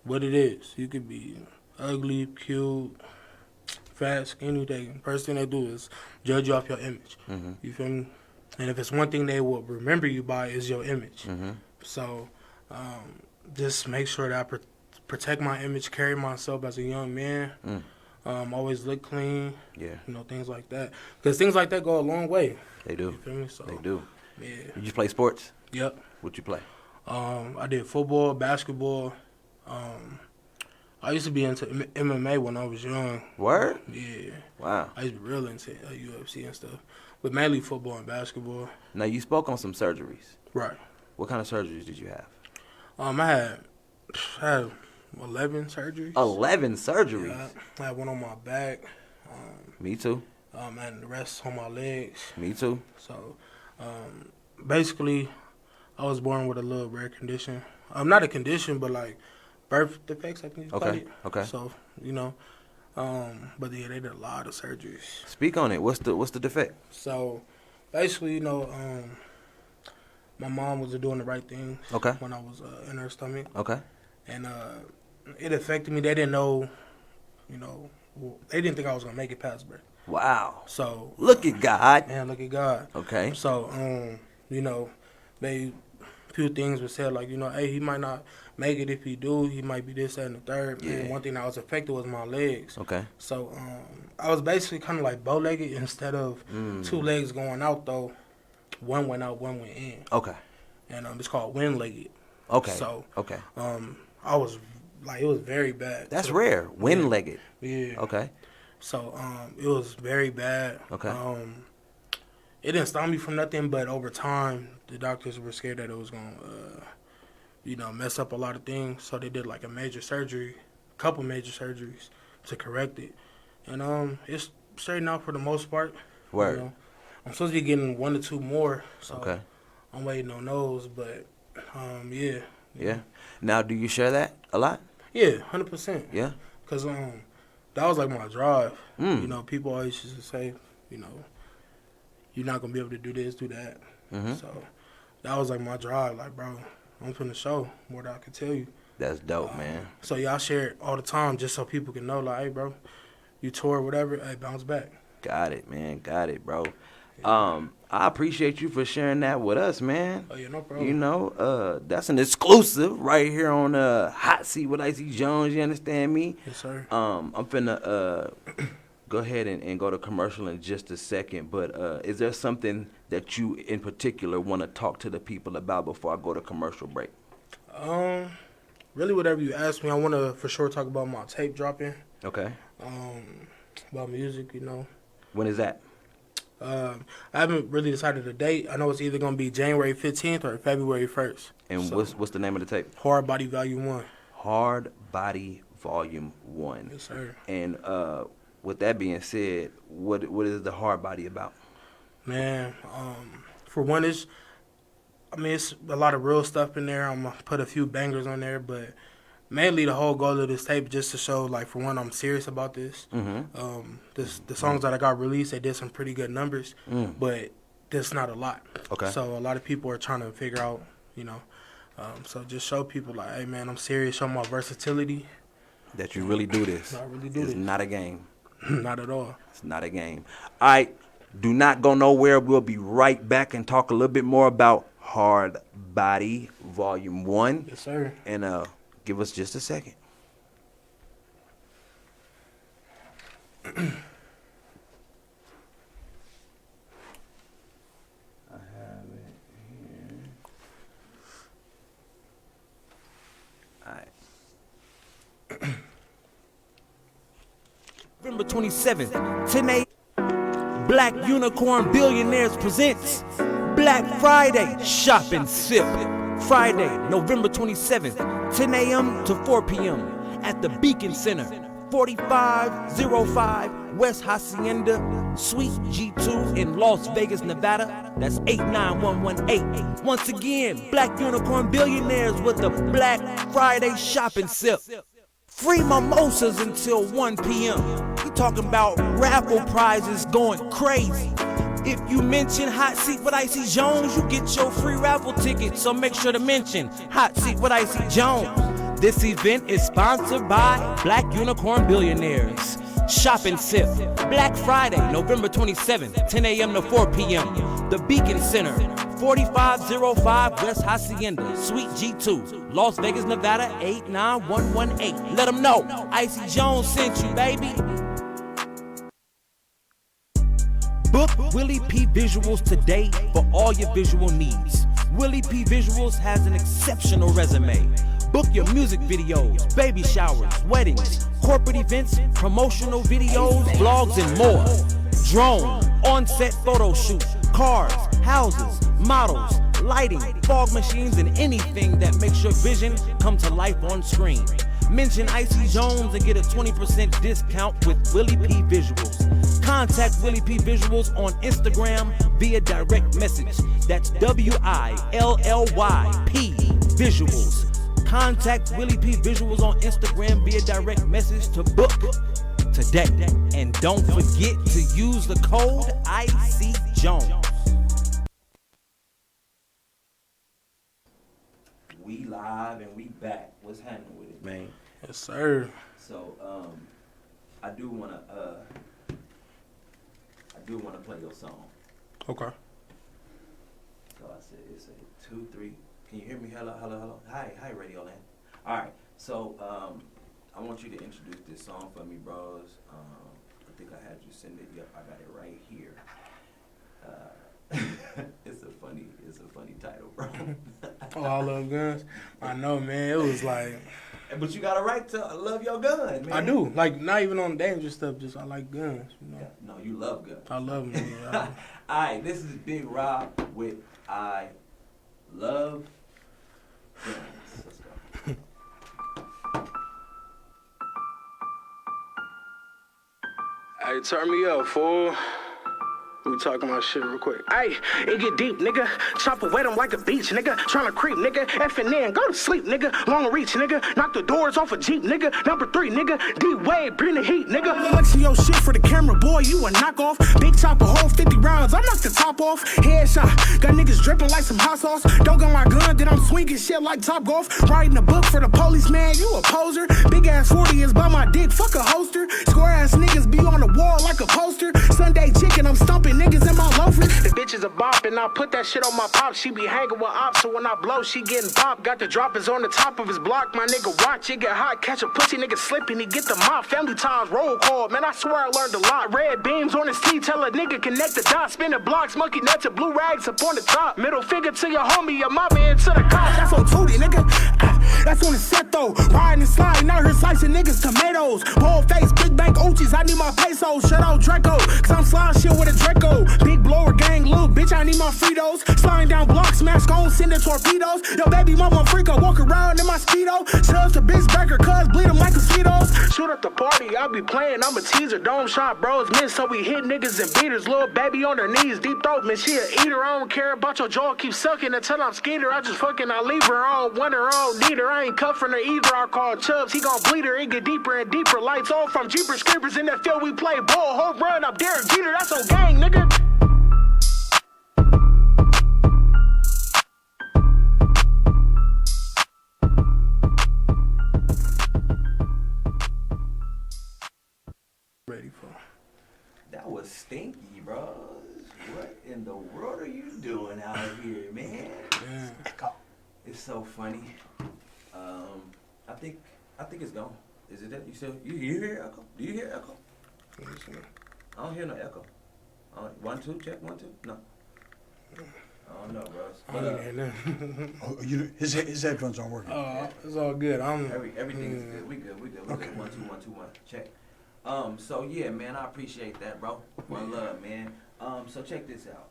C: what it is. You could be ugly, cute, fat, skinny. First thing they do is judge you off your image. You feel me? And if it's one thing they will remember you by is your image. So just make sure that I protect my image, carry myself as a young man. Always look clean.
A: Yeah.
C: You know, things like that. Because things like that go a long way.
A: They do.
C: You feel me? So,
A: They do.
C: yeah.
A: Did you play sports?
C: Yep.
A: What you play?
C: I did football, basketball. I used to be into MMA when I was young.
A: Word?
C: Yeah.
A: Wow.
C: I used to be real into UFC and stuff. But mainly football and basketball.
A: Now, you spoke on some surgeries.
C: Right.
A: What kind of surgeries did you have?
C: I had 11 surgeries.
A: 11 surgeries?
C: Yeah, I had one on my back.
A: Me too.
C: And the rest on my legs.
A: Me too.
C: So, basically, I was born with a little rare condition. Not a condition, but like birth defects, I think you call
A: Okay,
C: it.
A: okay.
C: So, you know, but yeah, they did a lot of surgeries.
A: Speak on it. What's the defect?
C: So, basically, you know, my mom was doing the right thing.
A: Okay.
C: When I was in her stomach.
A: Okay.
C: And it affected me. They didn't know, you know, they didn't think I was gonna make it past birth.
A: Wow.
C: So
A: Look at God.
C: man, look at God.
A: Okay.
C: So you know, few things were said like, you know, hey, he might not make it. If he do, he might be this, that, and the third.
A: Yeah.
C: And one thing that was affected was my legs.
A: Okay.
C: So I was basically kind of like bow-legged instead of two legs going out though. One went out, one went in.
A: Okay.
C: and it's called Wind-Legged.
A: Okay.
C: So
A: Okay.
C: I was like, it was very bad.
A: That's rare. Wind-legged.
C: Yeah.
A: Okay.
C: So it was very bad.
A: Okay.
C: It didn't stop me from nothing, but over time, the doctors were scared that it was gonna, mess up a lot of things. So they did like a couple major surgeries to correct it, and it's straightened out for the most part.
A: Word.
C: I'm supposed to be getting 1 to 2 more, so
A: Okay.
C: I'm waiting on those. But yeah.
A: Yeah. Now, do you share that a lot?
C: Yeah, 100%.
A: Yeah.
C: Cause that was like my drive. People always used to say, you're not gonna be able to do this, do that. So that was like my drive. Like, bro, I'm finna show more than I can tell you.
A: That's dope, man.
C: So y'all share it all the time just so people can know, like, hey, bro, you tour whatever, hey, bounce back.
A: Got it, man. Got it, bro. I appreciate you for sharing that with us, man.
C: Oh yeah, no problem.
A: That's an exclusive right here on Hot Seat with Icy Jones. You understand me?
C: Yes, sir.
A: I'm finna go ahead and go to commercial in just a second. But is there something that you in particular want to talk to the people about before I go to commercial break?
C: Really, whatever you ask me, I want to for sure talk about my tape dropping.
A: Okay.
C: About music,
A: When is that?
C: I haven't really decided a date. I know it's either gonna be January 15th or February 1st.
A: And
C: So,
A: what's the name of the tape?
C: Hard Body Volume 1.
A: Hard Body Volume 1.
C: Yes, sir.
A: And with that being said, what is the Hard Body about?
C: Man, for one, it's a lot of real stuff in there. I'm gonna put a few bangers on there, but mainly the whole goal of this tape just to show, like, for one, I'm serious about this. The songs that I got released, they did some pretty good numbers, but that's not a lot.
A: Okay.
C: So a lot of people are trying to figure out, so just show people, like, hey, man, I'm serious. Show my versatility.
A: That you really do this.
C: I really do
A: it's
C: this.
A: not a game.
C: Not at all.
A: It's not a game. All right. Do not go nowhere. We'll be right back and talk a little bit more about Hard Body Volume 1.
C: Yes, sir.
A: And give us just a second. I have it here. All right.
D: November 27th, 10 a.m. Black Unicorn Billionaires presents Black Friday Shop and Sip. Friday, November 27th, 10 a.m. to 4 p.m. at the Beacon Center, 4505 West Hacienda, Suite G2 in Las Vegas, Nevada. That's 89118. Once again, Black Unicorn Billionaires with the Black Friday Shop and Sip. Free mimosas until 1 p.m. We talking about raffle prizes going crazy. If you mention Hot Seat with Icy Jones, you get your free raffle ticket. So make sure to mention Hot Seat with Icy Jones. This event is sponsored by Black Unicorn Billionaires. Shop and Sip. Black Friday, November 27th, 10 a.m. to 4 p.m. The Beacon Center, 4505 West Hacienda, Suite G2, Las Vegas, Nevada, 89118. Let them know Icy Jones sent you, baby. Book Willie P Visuals today for all your visual needs. Willie P Visuals has an exceptional resume. Book your music videos, baby showers, weddings, corporate events, promotional videos, vlogs, and more. Drone, on-set photo shoots, cars, houses, models, lighting, fog machines, and anything that makes your vision come to life on screen. Mention Icy Jones and get a 20% discount with Willie P Visuals. Contact Willie P Visuals on Instagram via direct message. That's WILLYP Visuals. Contact Willie P Visuals on Instagram via direct message to book today. And don't forget to use the code Icy Jones.
A: We live and we back. What's happening with it, man?
C: Yes, sir.
A: So, I do wanna play your song.
C: Okay.
A: So I said it's a 2, 3. Can you hear me? Hello, hello, hello. Hi, Radio Land. All right. So, I want you to introduce this song for me, bros. I think I had you send it. Yep, I got it right here. It's a funny title, bro.
C: Oh, I love guns. I know, man. It was like
A: But you got a right to love your gun, man.
C: I do. Like not even on dangerous stuff. Just I like guns. You know.
A: Yeah, no, you love guns.
C: I love them. Yeah.
A: All right, this is Big Rob with I Love Guns. Let's go.
C: Hey, turn me up, fool. Let me talk my shit real quick.
E: Ay, it get deep, nigga. Chopper wet 'em like a beach, nigga. Tryna creep, nigga. Effing in, go to sleep, nigga. Long reach, nigga. Knock the doors off a Jeep, nigga. Number 3, nigga. D-Wade, bring the heat, nigga. Flexing your shit for the camera, boy, you a knockoff. Big chopper, hold 50 rounds, I knock the top off. Headshot, got niggas dripping like some hot sauce. Don't got my gun, then I'm swinging shit like Top Golf. Writing a book for the police, man, you a poser. Big ass 40 is by my dick, fuck a holster. Square ass niggas be on the wall like a poster. Sunday chicken, I'm stumping niggas in my loafers. The bitches a bop and I put that shit on my pop. She be hanging with ops, so when I blow, she getting bop. Got the droppers on the top of his block. My nigga watch it get hot, catch a pussy nigga slipping, he get the mop. Family ties, roll call, man, I swear I learned a lot. Red beams on his teeth, tell a nigga connect the dots. Spinning blocks, monkey nuts and blue rags up on the top. Middle finger to your homie, your mama and to the cops. That's on Tootie, nigga. That's on the set though. Riding and sliding out here slicing niggas tomatoes. Bald face, big bank Ochis, I need my pesos. Shut out Draco, cause I'm sliding shit with a Draco. Big blower gang, little bitch, I need my Fritos. Sliding down blocks, mask on, sending torpedoes. Yo, baby mama freako, walk around in my Speedo. Chubbs to Big Becker, cuz bleed them like mosquitoes. Shoot up the party, I be playing, I'm a teaser. Dome shot, bros miss, so we hit niggas and beaters. Little baby on her knees, deep throat, man, she a eater. I don't care about your jaw, keep sucking until I'm skeeter. I just fucking, I leave her, I don't want her, I don't need her. I ain't cuffing her either, I call Chubbs, he gon' bleed her. It get deeper and deeper, lights on from Jeepers Creepers. In that field we play ball, home run, I'm Derek Jeter, that's on gang, nigga.
C: Ready for.
A: That was stinky, bro. What in the world are you doing out here, man?
C: Yeah.
A: It's so funny. I think it's gone. Is it that you hear echo? Do you hear echo?
C: Let me see.
A: I don't hear no echo. 1 2 check 1 2. No. I don't know, bro.
C: I
A: But
C: don't hear nothing.
B: Oh, his headphones aren't working.
C: It's all good.
A: everything is good. We good.
B: Okay.
A: 1 2 1 2 1 check. So yeah, man, I appreciate that, bro. One love, man. So check this out.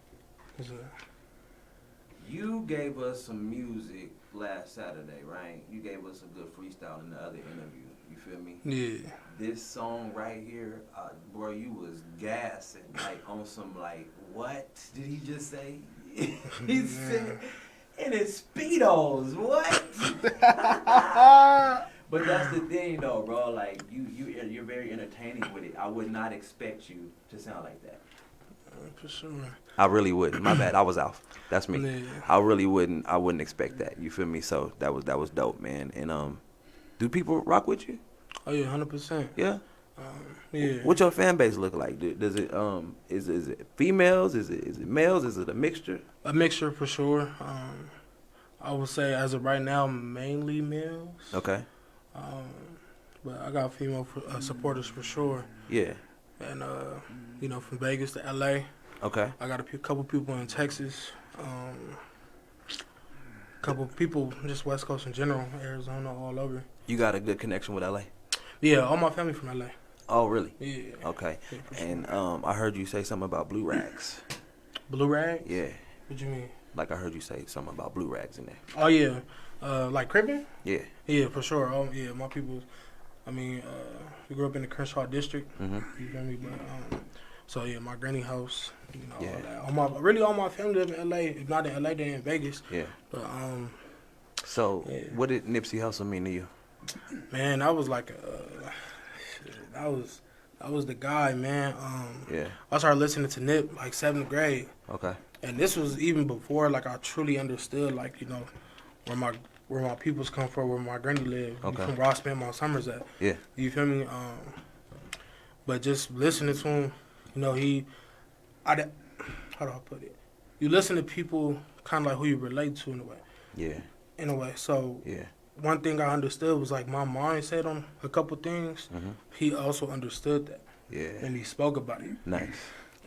A: You gave us some music last Saturday, right? You gave us a good freestyle in the other interview. You feel me?
C: Yeah.
A: This song right here, bro, you was gassing, like on some like, what did he just say? He said, in his Speedos, what? But that's the thing though, bro. Like you're very entertaining with it. I would not expect you to sound like that.
C: For sure.
A: I really wouldn't. My bad. I was off. That's me.
C: Yeah.
A: I really wouldn't. I wouldn't expect that. You feel me? So that was dope, man. And do people rock with you?
C: Oh yeah, 100%.
A: Yeah.
C: Yeah.
A: What your fan base look like? Does it is it females? Is it males? Is it a mixture?
C: A mixture for sure. I would say as of right now, mainly males.
A: Okay.
C: But I got female supporters for sure.
A: Yeah.
C: And from Vegas to LA.
A: Okay.
C: I got a couple people in Texas. Couple people just West Coast in general, Arizona, all over.
A: You got a good connection with LA?
C: Yeah, all my family from LA.
A: Oh, really?
C: Yeah.
A: Okay.
C: Yeah, for sure.
A: And I heard you say something about blue rags.
C: Blue rags?
A: Yeah.
C: What you mean?
A: Like I heard you say something about blue rags in there.
C: Oh yeah, like Crippin'?
A: Yeah.
C: Yeah, for sure. Oh yeah, my people. I mean, we grew up in the Crenshaw district.
A: Mhm.
C: You feel me? But so yeah, my granny house.
A: Yeah.
C: All my family live in LA. If not in LA, they're in Vegas.
A: Yeah.
C: But
A: So,
C: yeah.
A: what did Nipsey Hussle mean to you?
C: man, that was like that was the guy, man.
A: Yeah.
C: I started listening to Nip like 7th grade.
A: Okay.
C: And this was even before like I truly understood like, where my peoples come from, where my granny lived.
A: Okay.
C: From where I spent my summers at.
A: Yeah.
C: You feel me? But just listening to him, how do I put it? You listen to people kind of like who you relate to in a way.
A: Yeah.
C: In a way. So
A: Yeah.
C: one thing I understood was like my mindset on a couple things.
A: Mhm.
C: He also understood that.
A: Yeah.
C: And he spoke about it.
A: Nice.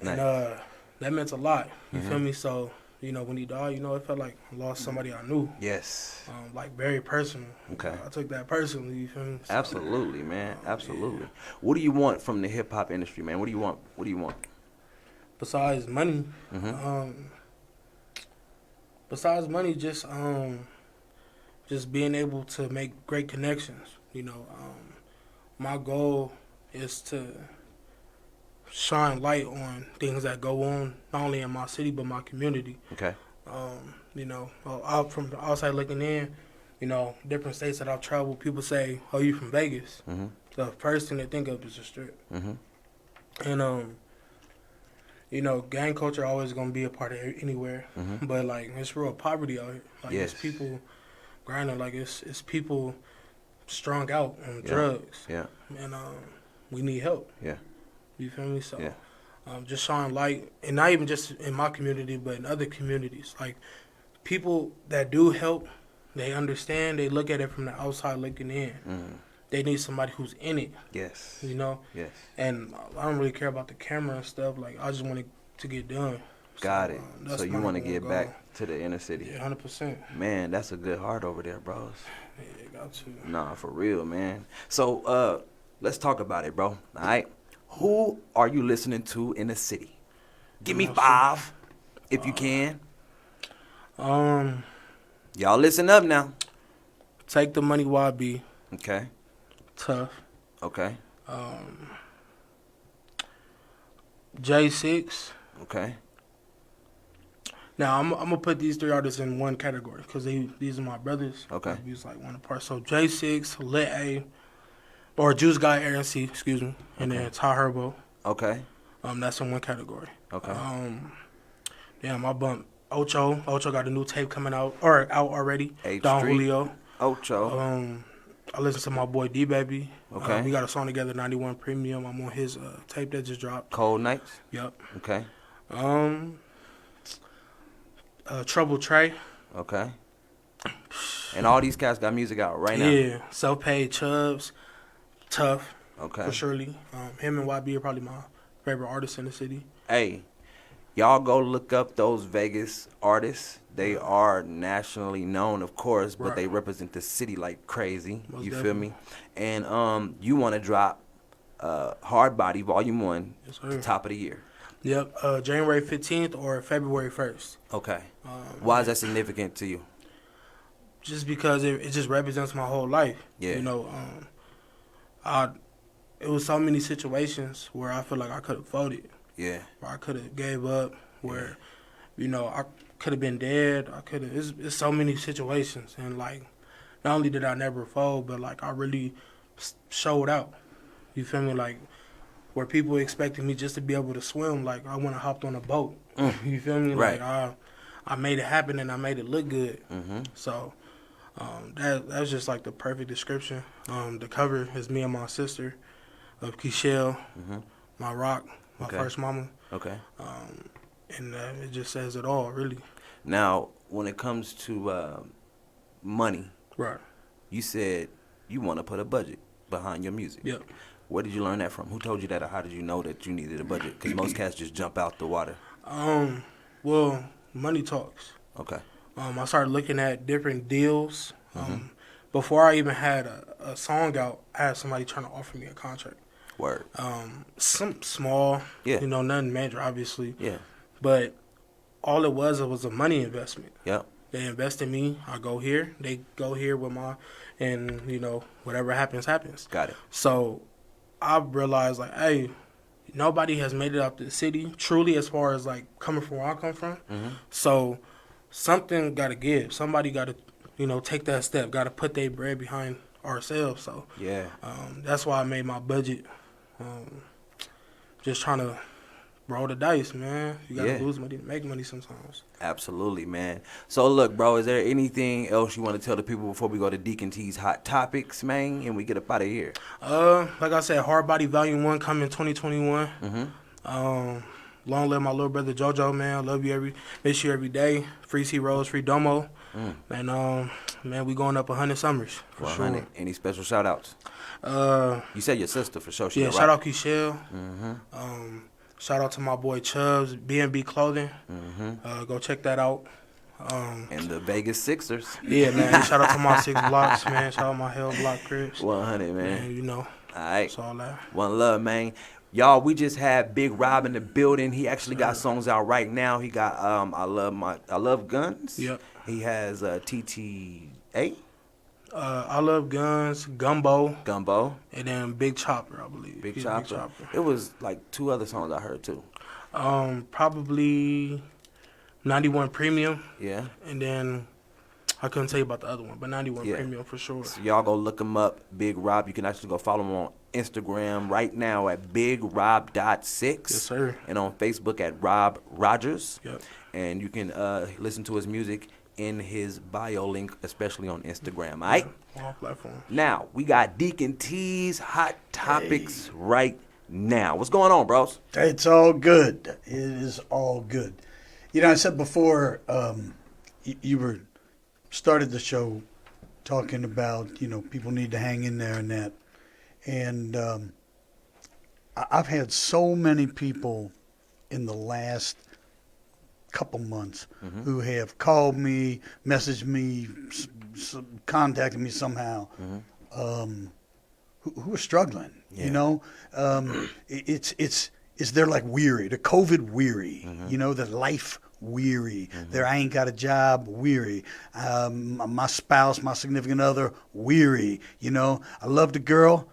C: And
A: Nice.
C: that meant a lot. You
A: Mm-hmm.
C: feel me? So when he died, it felt like I lost somebody I knew.
A: Yes.
C: Like very personal.
A: Okay.
C: I took that personally, you feel me? So,
A: Absolutely, man. Absolutely. Yeah. What do you want from the hip hop industry, man? What do you want? What do you want?
C: Besides money,
A: Mm-hmm.
C: just being able to make great connections. My goal is to shine light on things that go on not only in my city but my community.
A: Okay.
C: Out from the outside looking in, different states that I've traveled, people say, "Oh, you from Vegas?"
A: Mm-hmm.
C: The first thing they think of is the strip.
A: Mm-hmm.
C: And gang culture always gonna be a part of anywhere,
A: Mm-hmm.
C: but like it's real poverty out here. Like
A: Yes.
C: it's people grinding, like it's people strung out on
A: Yeah.
C: drugs,
A: Yeah.
C: and we need help.
A: Yeah.
C: You feel me? So,
A: Yeah.
C: just shine light, and not even just in my community, but in other communities. Like people that do help, they understand. They look at it from the outside looking in.
A: Mm-hmm.
C: They need somebody who's in it.
A: Yes.
C: Yes.
A: Yes.
C: And I don't really care about the camera and stuff. Like I just want it to get done.
A: Got it.
C: That's
A: So you
C: my
A: want to
C: goal.
A: get back to the inner city?
C: Yeah, 100%.
A: Man, that's a good heart over there, bros.
C: Yeah, got to.
A: Nah, for real, man. So, let's talk about it, bro. All right. Who are you listening to in the city? Give me 5, if you can. Y'all listen up now.
C: Take the Money YB.
A: Okay.
C: Tough.
A: Okay.
C: J6.
A: Okay.
C: Now I'm gonna put these 3 artists in one category because these are my brothers.
A: Okay.
C: He's like one apart. So J6, Lit A, or Juice Guy ANC, excuse me, and then Ty Herbo.
A: Okay.
C: That's in one category.
A: Okay.
C: Damn, I bumped Ocho. Ocho got a new tape coming out already.
A: H
C: Don
A: Street.
C: Julio.
A: Ocho.
C: I listen to my boy D Baby.
A: Okay.
C: We got a song together, 91 Premium. I'm on his tape that just dropped.
A: Cold Nights.
C: Yep.
A: Okay.
C: Trouble Trey.
A: Okay. And all these cats got music out right now.
C: Yeah. Self-Paid Chubbs. Tough.
A: Okay.
C: For surely. Him and YB are probably my favorite artists in the city.
A: Hey, y'all go look up those Vegas artists. They are nationally known, of course, but they represent the city like crazy.
C: Most
A: you
C: definitely.
A: feel me? And you want to drop Hard Body Volume 1
C: Yes, sir.
A: the top of the year.
C: Yep. January 15th or February 1st.
A: Okay. Why is that significant to you?
C: Just because it just represents my whole life.
A: Yeah.
C: It was so many situations where I feel like I could have folded.
A: Yeah.
C: Where I could have gave up. Where, I could have been dead. I could have. It's so many situations, and like, not only did I never fold, but like I really showed out. You feel me? Like, where people expected me just to be able to swim, like I went and hopped on a boat. You feel me?
A: Right.
C: Like I made it happen and I made it look good.
A: Mm-hmm.
C: So that's just like the perfect description. The cover is me and my sister of Keishelle, my rock, my first mama.
A: Okay.
C: And it just says it all, really.
A: Now, when it comes to money,
C: Right.
A: you said you want to put a budget behind your music.
C: Yep.
A: Where did you learn that from? Who told you that, or how did you know that you needed a budget? Because most cats just jump out the water.
C: Well, money talks.
A: Okay.
C: I started looking at different deals. Before I even had a song out, I had somebody trying to offer me a contract.
A: Word.
C: Some small,
A: Yeah.
C: Nothing major, obviously.
A: Yeah.
C: But all it was a money investment.
A: Yep.
C: They invest in me. I go here. They go here with and whatever happens, happens.
A: Got it.
C: So I realized, like, hey, nobody has made it out to the city, truly, as far as, like, coming from where I come from. So something got to give. Somebody got to, take that step, got to put their bread behind ourselves. So
A: Yeah.
C: that's why I made my budget. Just trying to roll the dice, man. You got to lose money to make money sometimes.
A: Absolutely, man. So, look, bro, is there anything else you want to tell the people before we go to Deacon T's Hot Topics, man, and we get up out of here?
C: Like I said, Hard Body Volume 1 coming 2021. Long live my little brother JoJo, man. Love you miss you every day. Free C Rose, free Domo. And, man, we going up 100 summers, for
A: 100.
C: sure.
A: Any special shout-outs? You said your sister, for sure. She
C: Yeah,
A: a
C: shout
A: rock.
C: out Keishelle. Shout out to my boy Chubbs, B&B Clothing. Go check that out.
A: And the Vegas Sixers.
C: Yeah, man. Shout out to my 6 blocks, man. Shout out my Hell Block Crips.
A: 100, man.
C: And, you know,
A: All right.
C: it's all that.
A: One love, man. Y'all, we just had Big Rob in the building. He actually got songs out right now. He got I Love Guns.
C: Yep.
A: He has TTA.
C: I Love Guns, Gumbo,
A: And
C: then Big Chopper, I believe.
A: Big
C: He's
A: Chopper. It was like 2 other songs I heard too.
C: Probably 91 Premium,
A: Yeah.
C: and then I couldn't tell you about the other one, but 91
A: Yeah.
C: Premium for sure.
A: So y'all go look him up, Big Rob. You can actually go follow him on Instagram right now at BigRob6.
C: Yes, sir.
A: And on Facebook at Rob Rogers.
C: Yep.
A: And you can listen to his music in his bio link, especially on Instagram. All right?
C: All platforms.
A: Now, we got Deacon T's Hot Topics right now. What's going on, bros?
B: It's all good. It is all good. You know, I said before, you were started the show talking about, you know, people need to hang in there and that. And I've had so many people in the last couple months who have called me, messaged me, contacted me somehow, who are struggling.
A: Yeah.
B: You know, it's they're like weary, the COVID weary. You know, the life weary. I ain't got a job, weary. My spouse, my significant other, weary. You know, I love the girl.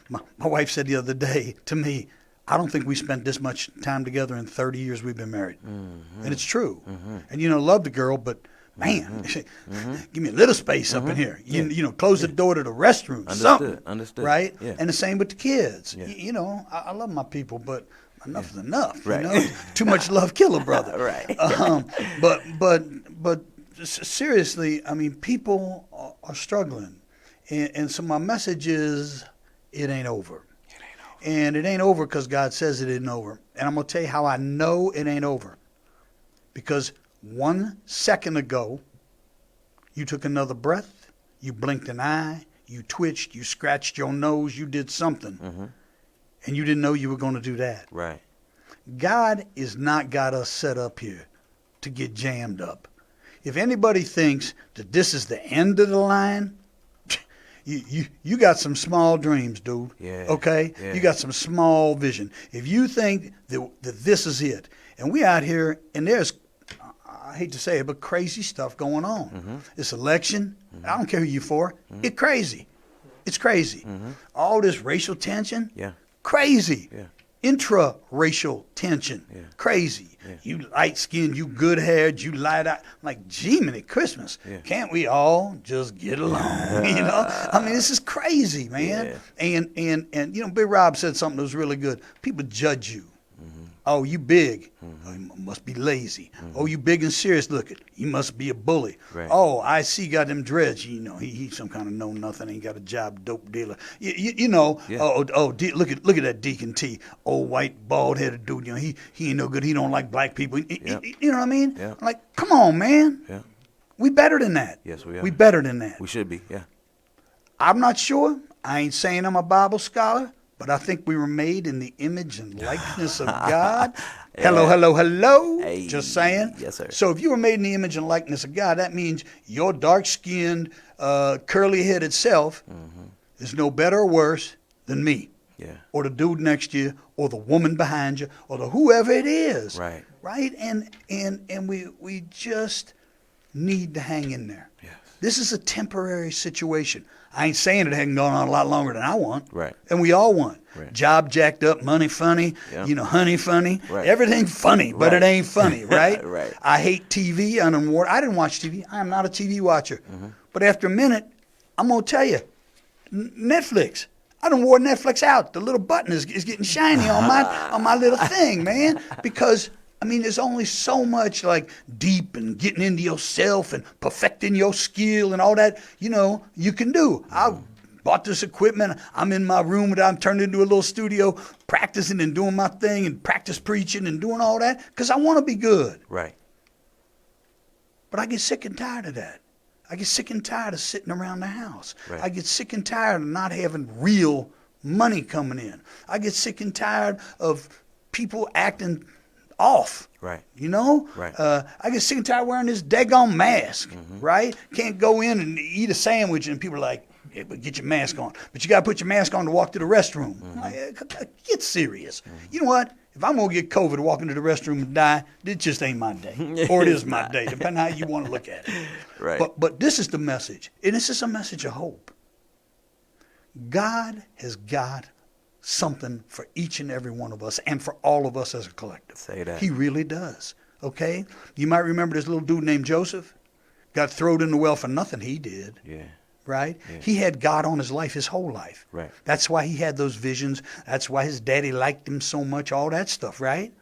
B: My wife said the other day to me, I don't think we spent this much time together in 30 years we've been married. And it's true. And, you know, love the girl, but, man, give me a little space up in here. You know, close the door to the restroom.
A: Understood.
B: Right?
A: Yeah.
B: And the same with the kids.
A: Yeah.
B: You know, I love my people, but enough is enough.
A: Right.
B: You know? Too much love kill a brother.
A: Right.
B: But seriously, I mean, people are struggling. And so my message is, it ain't over. And it ain't over because God says it isn't over. And I'm going to tell you how I know it ain't over. Because 1 second ago, you took another breath, you blinked an eye, you twitched, you scratched your nose, you did something. And you didn't know you were going to do that.
A: Right.
B: God is not got us set up here to get jammed up. If anybody thinks that this is the end of the line, you got some small dreams, dude.
A: Yeah.
B: Okay?
A: Yeah.
B: You got some small vision. If you think that this is it, and we out here, and there's, I hate to say it, but crazy stuff going on. This election, I don't care who you for, it's crazy. It's crazy. All this racial tension,
A: Yeah.
B: crazy.
A: Yeah.
B: Intra-racial tension, crazy.
A: Yeah.
B: You light-skinned, you good-haired, you light-eyed. I'm like, gee, many Christmas.
A: Yeah.
B: Can't we all just get along? You know? I mean, this is crazy, man.
A: Yeah.
B: And you know, Big Rob said something that was really good. People judge you. Oh, you big. Oh, you must be lazy. Oh, you big and serious looking. You must be a bully.
A: Right.
B: Oh, I see got them dreads. You know, he's some kind of know-nothing. Ain't got a job, dope dealer. You know,
A: Yeah.
B: Look at that Deacon T, old white bald-headed dude. You know, he ain't no good. He don't like black people.
A: Yep.
B: You know what I mean?
A: Yeah.
B: Like, come on, man.
A: Yeah.
B: We better than that.
A: Yes, we are.
B: We better than that.
A: We should be. Yeah.
B: I'm not sure. I ain't saying I'm a Bible scholar, but I think we were made in the image and likeness of God. Hello, hello, hello.
A: Hey.
B: Just saying.
A: Yes, sir.
B: So if you were made in the image and likeness of God, that means your dark-skinned, curly-headed self is no better or worse than me.
A: Yeah.
B: Or the dude next to you, or the woman behind you, or the whoever it is.
A: Right.
B: Right? And we just need to hang in there.
A: Yes.
B: This is a temporary situation. I ain't saying it hasn't gone on a lot longer than I want.
A: Right.
B: And we all want.
A: Right.
B: Job jacked up, money funny,
A: Yeah.
B: you know, honey funny.
A: Right.
B: Everything funny, but
A: Right.
B: it ain't funny, right?
A: Right.
B: I hate TV. I didn't watch TV. I am not a TV watcher. But after a minute, I'm going to tell you, Netflix. I done wore Netflix out. The little button is getting shiny on my little thing, man. Because I mean, there's only so much like deep and getting into yourself and perfecting your skill and all that, you know, you can do. I bought this equipment. I'm in my room and I'm turned into a little studio practicing and doing my thing and practice preaching and doing all that because I want to be good.
A: Right.
B: But I get sick and tired of that. I get sick and tired of sitting around the house.
A: Right.
B: I get sick and tired of not having real money coming in. I get sick and tired of people acting off.
A: Right.
B: You know?
A: Right.
B: I get sick and tired of wearing this daggone mask, right? Can't go in and eat a sandwich and people are like, yeah, but get your mask on. But you got to put your mask on to walk to the restroom. Like, get serious. You know what? If I'm going to get COVID, walk into the restroom and die, it just ain't my day. Or it is my day, depending on how you want to look at it.
A: Right.
B: But this is the message. And this is a message of hope. God has got something for each and every one of us and for all of us as a collective.
A: Say that.
B: He really does. Okay? You might remember this little dude named Joseph. Got thrown in the well for nothing. He did.
A: Yeah.
B: Right?
A: Yeah.
B: He had God on his life his whole life.
A: Right.
B: That's why he had those visions. That's why his daddy liked him so much, all that stuff, right?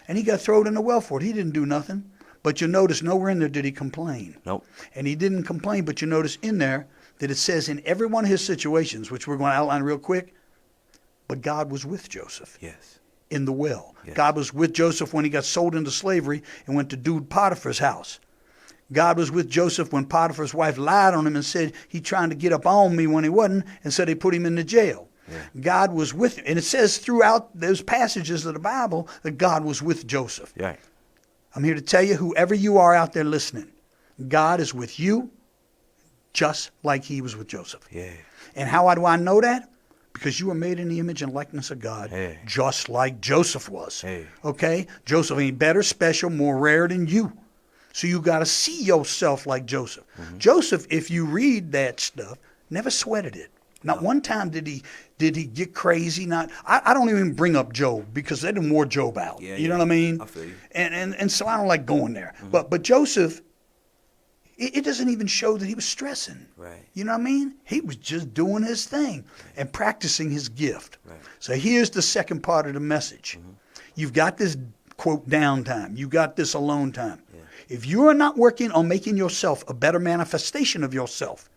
B: And he got thrown in the well for it. He didn't do nothing. But you notice nowhere in there did he complain.
A: Nope.
B: And he didn't complain, but you notice in there that it says in every one of his situations, which we're going to outline real quick, but God was with Joseph.
A: Yes.
B: In the well.
A: Yes.
B: God was with Joseph when he got sold into slavery and went to dude Potiphar's house. God was with Joseph when Potiphar's wife lied on him and said he trying to get up on me when he wasn't, and so they put him into jail. Yeah. God was with him. And it says throughout those passages of the Bible that God was with Joseph.
A: Right.
B: I'm here to tell you, whoever you are out there listening, God is with you just like he was with Joseph.
A: Yeah.
B: And how do I know that? Because you were made in the image and likeness of God,
A: Hey.
B: just like Joseph was.
A: Hey.
B: Okay? Joseph ain't better, special, more rare than you. So you got to see yourself like Joseph. Mm-hmm. Joseph, if you read that stuff, never sweated it. Not one time did he get crazy. I don't even bring up Job because they didn't wore Job out.
A: Yeah,
B: you know what I mean?
A: I feel you.
B: And so I don't like going there. Mm-hmm. But Joseph, it doesn't even show that he was stressing.
A: Right.
B: You know what I mean? He was just doing his thing and practicing his gift.
A: Right.
B: So here's the second part of the message. Mm-hmm. You've got this, quote, downtime. You got this alone time. Yeah. If you are not working on making yourself a better manifestation of yourself,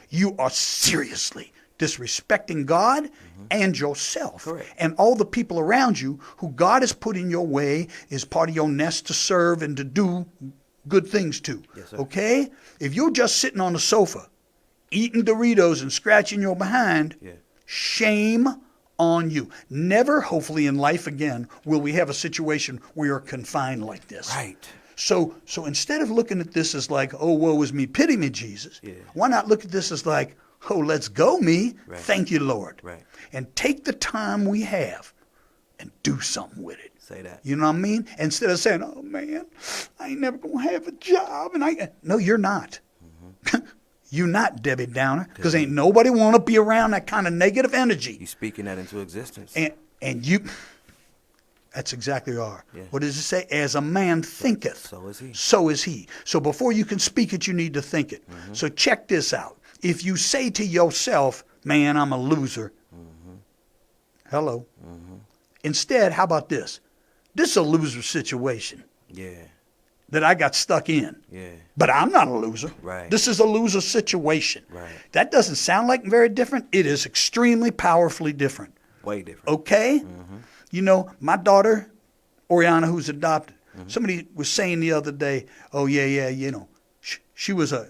B: you are seriously disrespecting God and yourself.
A: Correct.
B: And all the people around you who God has put in your way is part of your nest to serve and to do good things to.
A: Yes, sir.
B: Okay? If you're just sitting on the sofa, eating Doritos and scratching your behind, shame on you. Never, hopefully in life again, will we have a situation where you're confined like this.
A: Right.
B: So instead of looking at this as like, oh, woe is me, pity me, Jesus, why not look at this as like, oh, let's go me, thank you, Lord.
A: Right.
B: And take the time we have and do something with it.
A: Say that.
B: You know what I mean? Instead of saying, oh, man, I ain't never going to have a job. No, you're not. Mm-hmm. You're not, Debbie Downer, because ain't nobody want to be around that kind of negative energy.
A: You're speaking that into existence.
B: And you... That's exactly what you are. Yeah. What does it say? As a man thinketh,
A: so is he.
B: So is he. So before you can speak it, you need to think it. Mm-hmm. So check this out. If you say to yourself, man, I'm a loser. Mm-hmm. Hello. Mm-hmm. Instead, how about this? This is a loser situation.
A: Yeah.
B: That I got stuck in.
A: Yeah.
B: But I'm not a loser.
A: Right.
B: This is a loser situation.
A: Right.
B: That doesn't sound like very different. It is extremely powerfully different.
A: Way different.
B: Okay?
A: Mm-hmm.
B: You know, my daughter, Oriana, who's adopted, somebody was saying the other day, oh, yeah, you know, she was it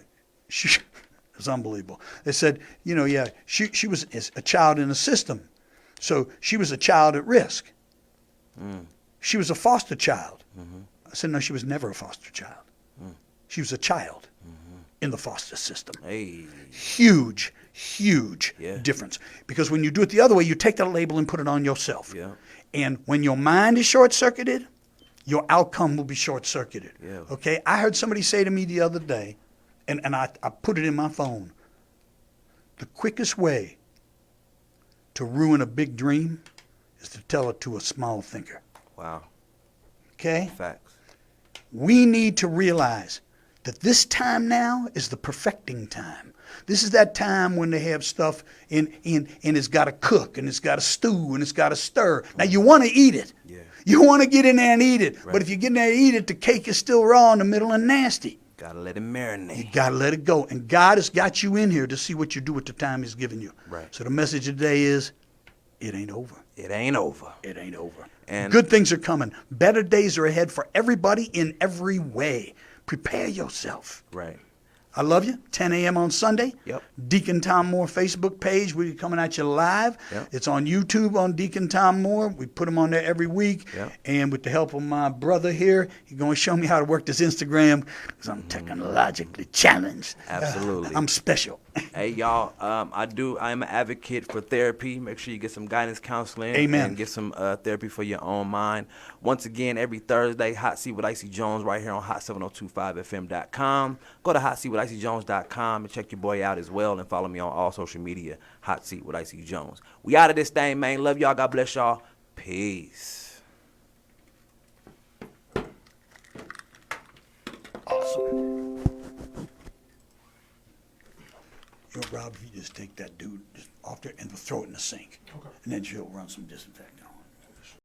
B: was unbelievable. They said, you know, she was a child in the system. So she was a child at risk. Mm. She was a foster child. Mm-hmm. I said, no, she was never a foster child. Mm. She was a child in the foster system.
A: Hey.
B: Huge difference. Because when you do it the other way, you take that label and put it on yourself.
A: Yeah.
B: And when your mind is short-circuited, your outcome will be short-circuited.
A: Yeah.
B: Okay? I heard somebody say to me the other day, and I put it in my phone, the quickest way to ruin a big dream is to tell it to a small thinker.
A: Wow.
B: Okay?
A: Facts.
B: We need to realize that this time now is the perfecting time. This is that time when they have stuff and it's got to cook and it's got to stew and it's got to stir. Now you want to eat it.
A: Yeah.
B: You want to get in there and eat it.
A: Right.
B: But if you get in there and eat it, the cake is still raw in the middle and nasty.
A: Gotta let it marinate.
B: You got to let it go. And God has got you in here to see what you do with the time he's given you.
A: Right.
B: So the message today is, it ain't over.
A: It ain't over.
B: It ain't over.
A: And
B: good things are coming. Better days are ahead for everybody in every way. Prepare yourself.
A: Right.
B: I love you. 10 a.m. on Sunday.
A: Yep.
B: Deacon Tom Moore Facebook page. We're coming at you live.
A: Yep.
B: It's on YouTube on Deacon Tom Moore. We put him on there every week.
A: Yep.
B: And with the help of my brother here, he's going to show me how to work this Instagram because I'm technologically challenged.
A: Absolutely.
B: I'm special.
A: Hey y'all, I am an advocate for therapy. Make sure you get some guidance counseling.
B: Amen.
A: And get some therapy for your own mind. Once again, every Thursday, Hot Seat with Icy Jones right here on hot7025fm.com. Go to hotseatwithicyjones.com and check your boy out as well, and follow me on all social media, Hot Seat with Icy Jones. We out of this thing, man. Love y'all. God bless y'all. Peace.
B: Awesome. Rob, if you just take that dude just off there and throw it in the sink. Okay. And then she'll run some disinfectant.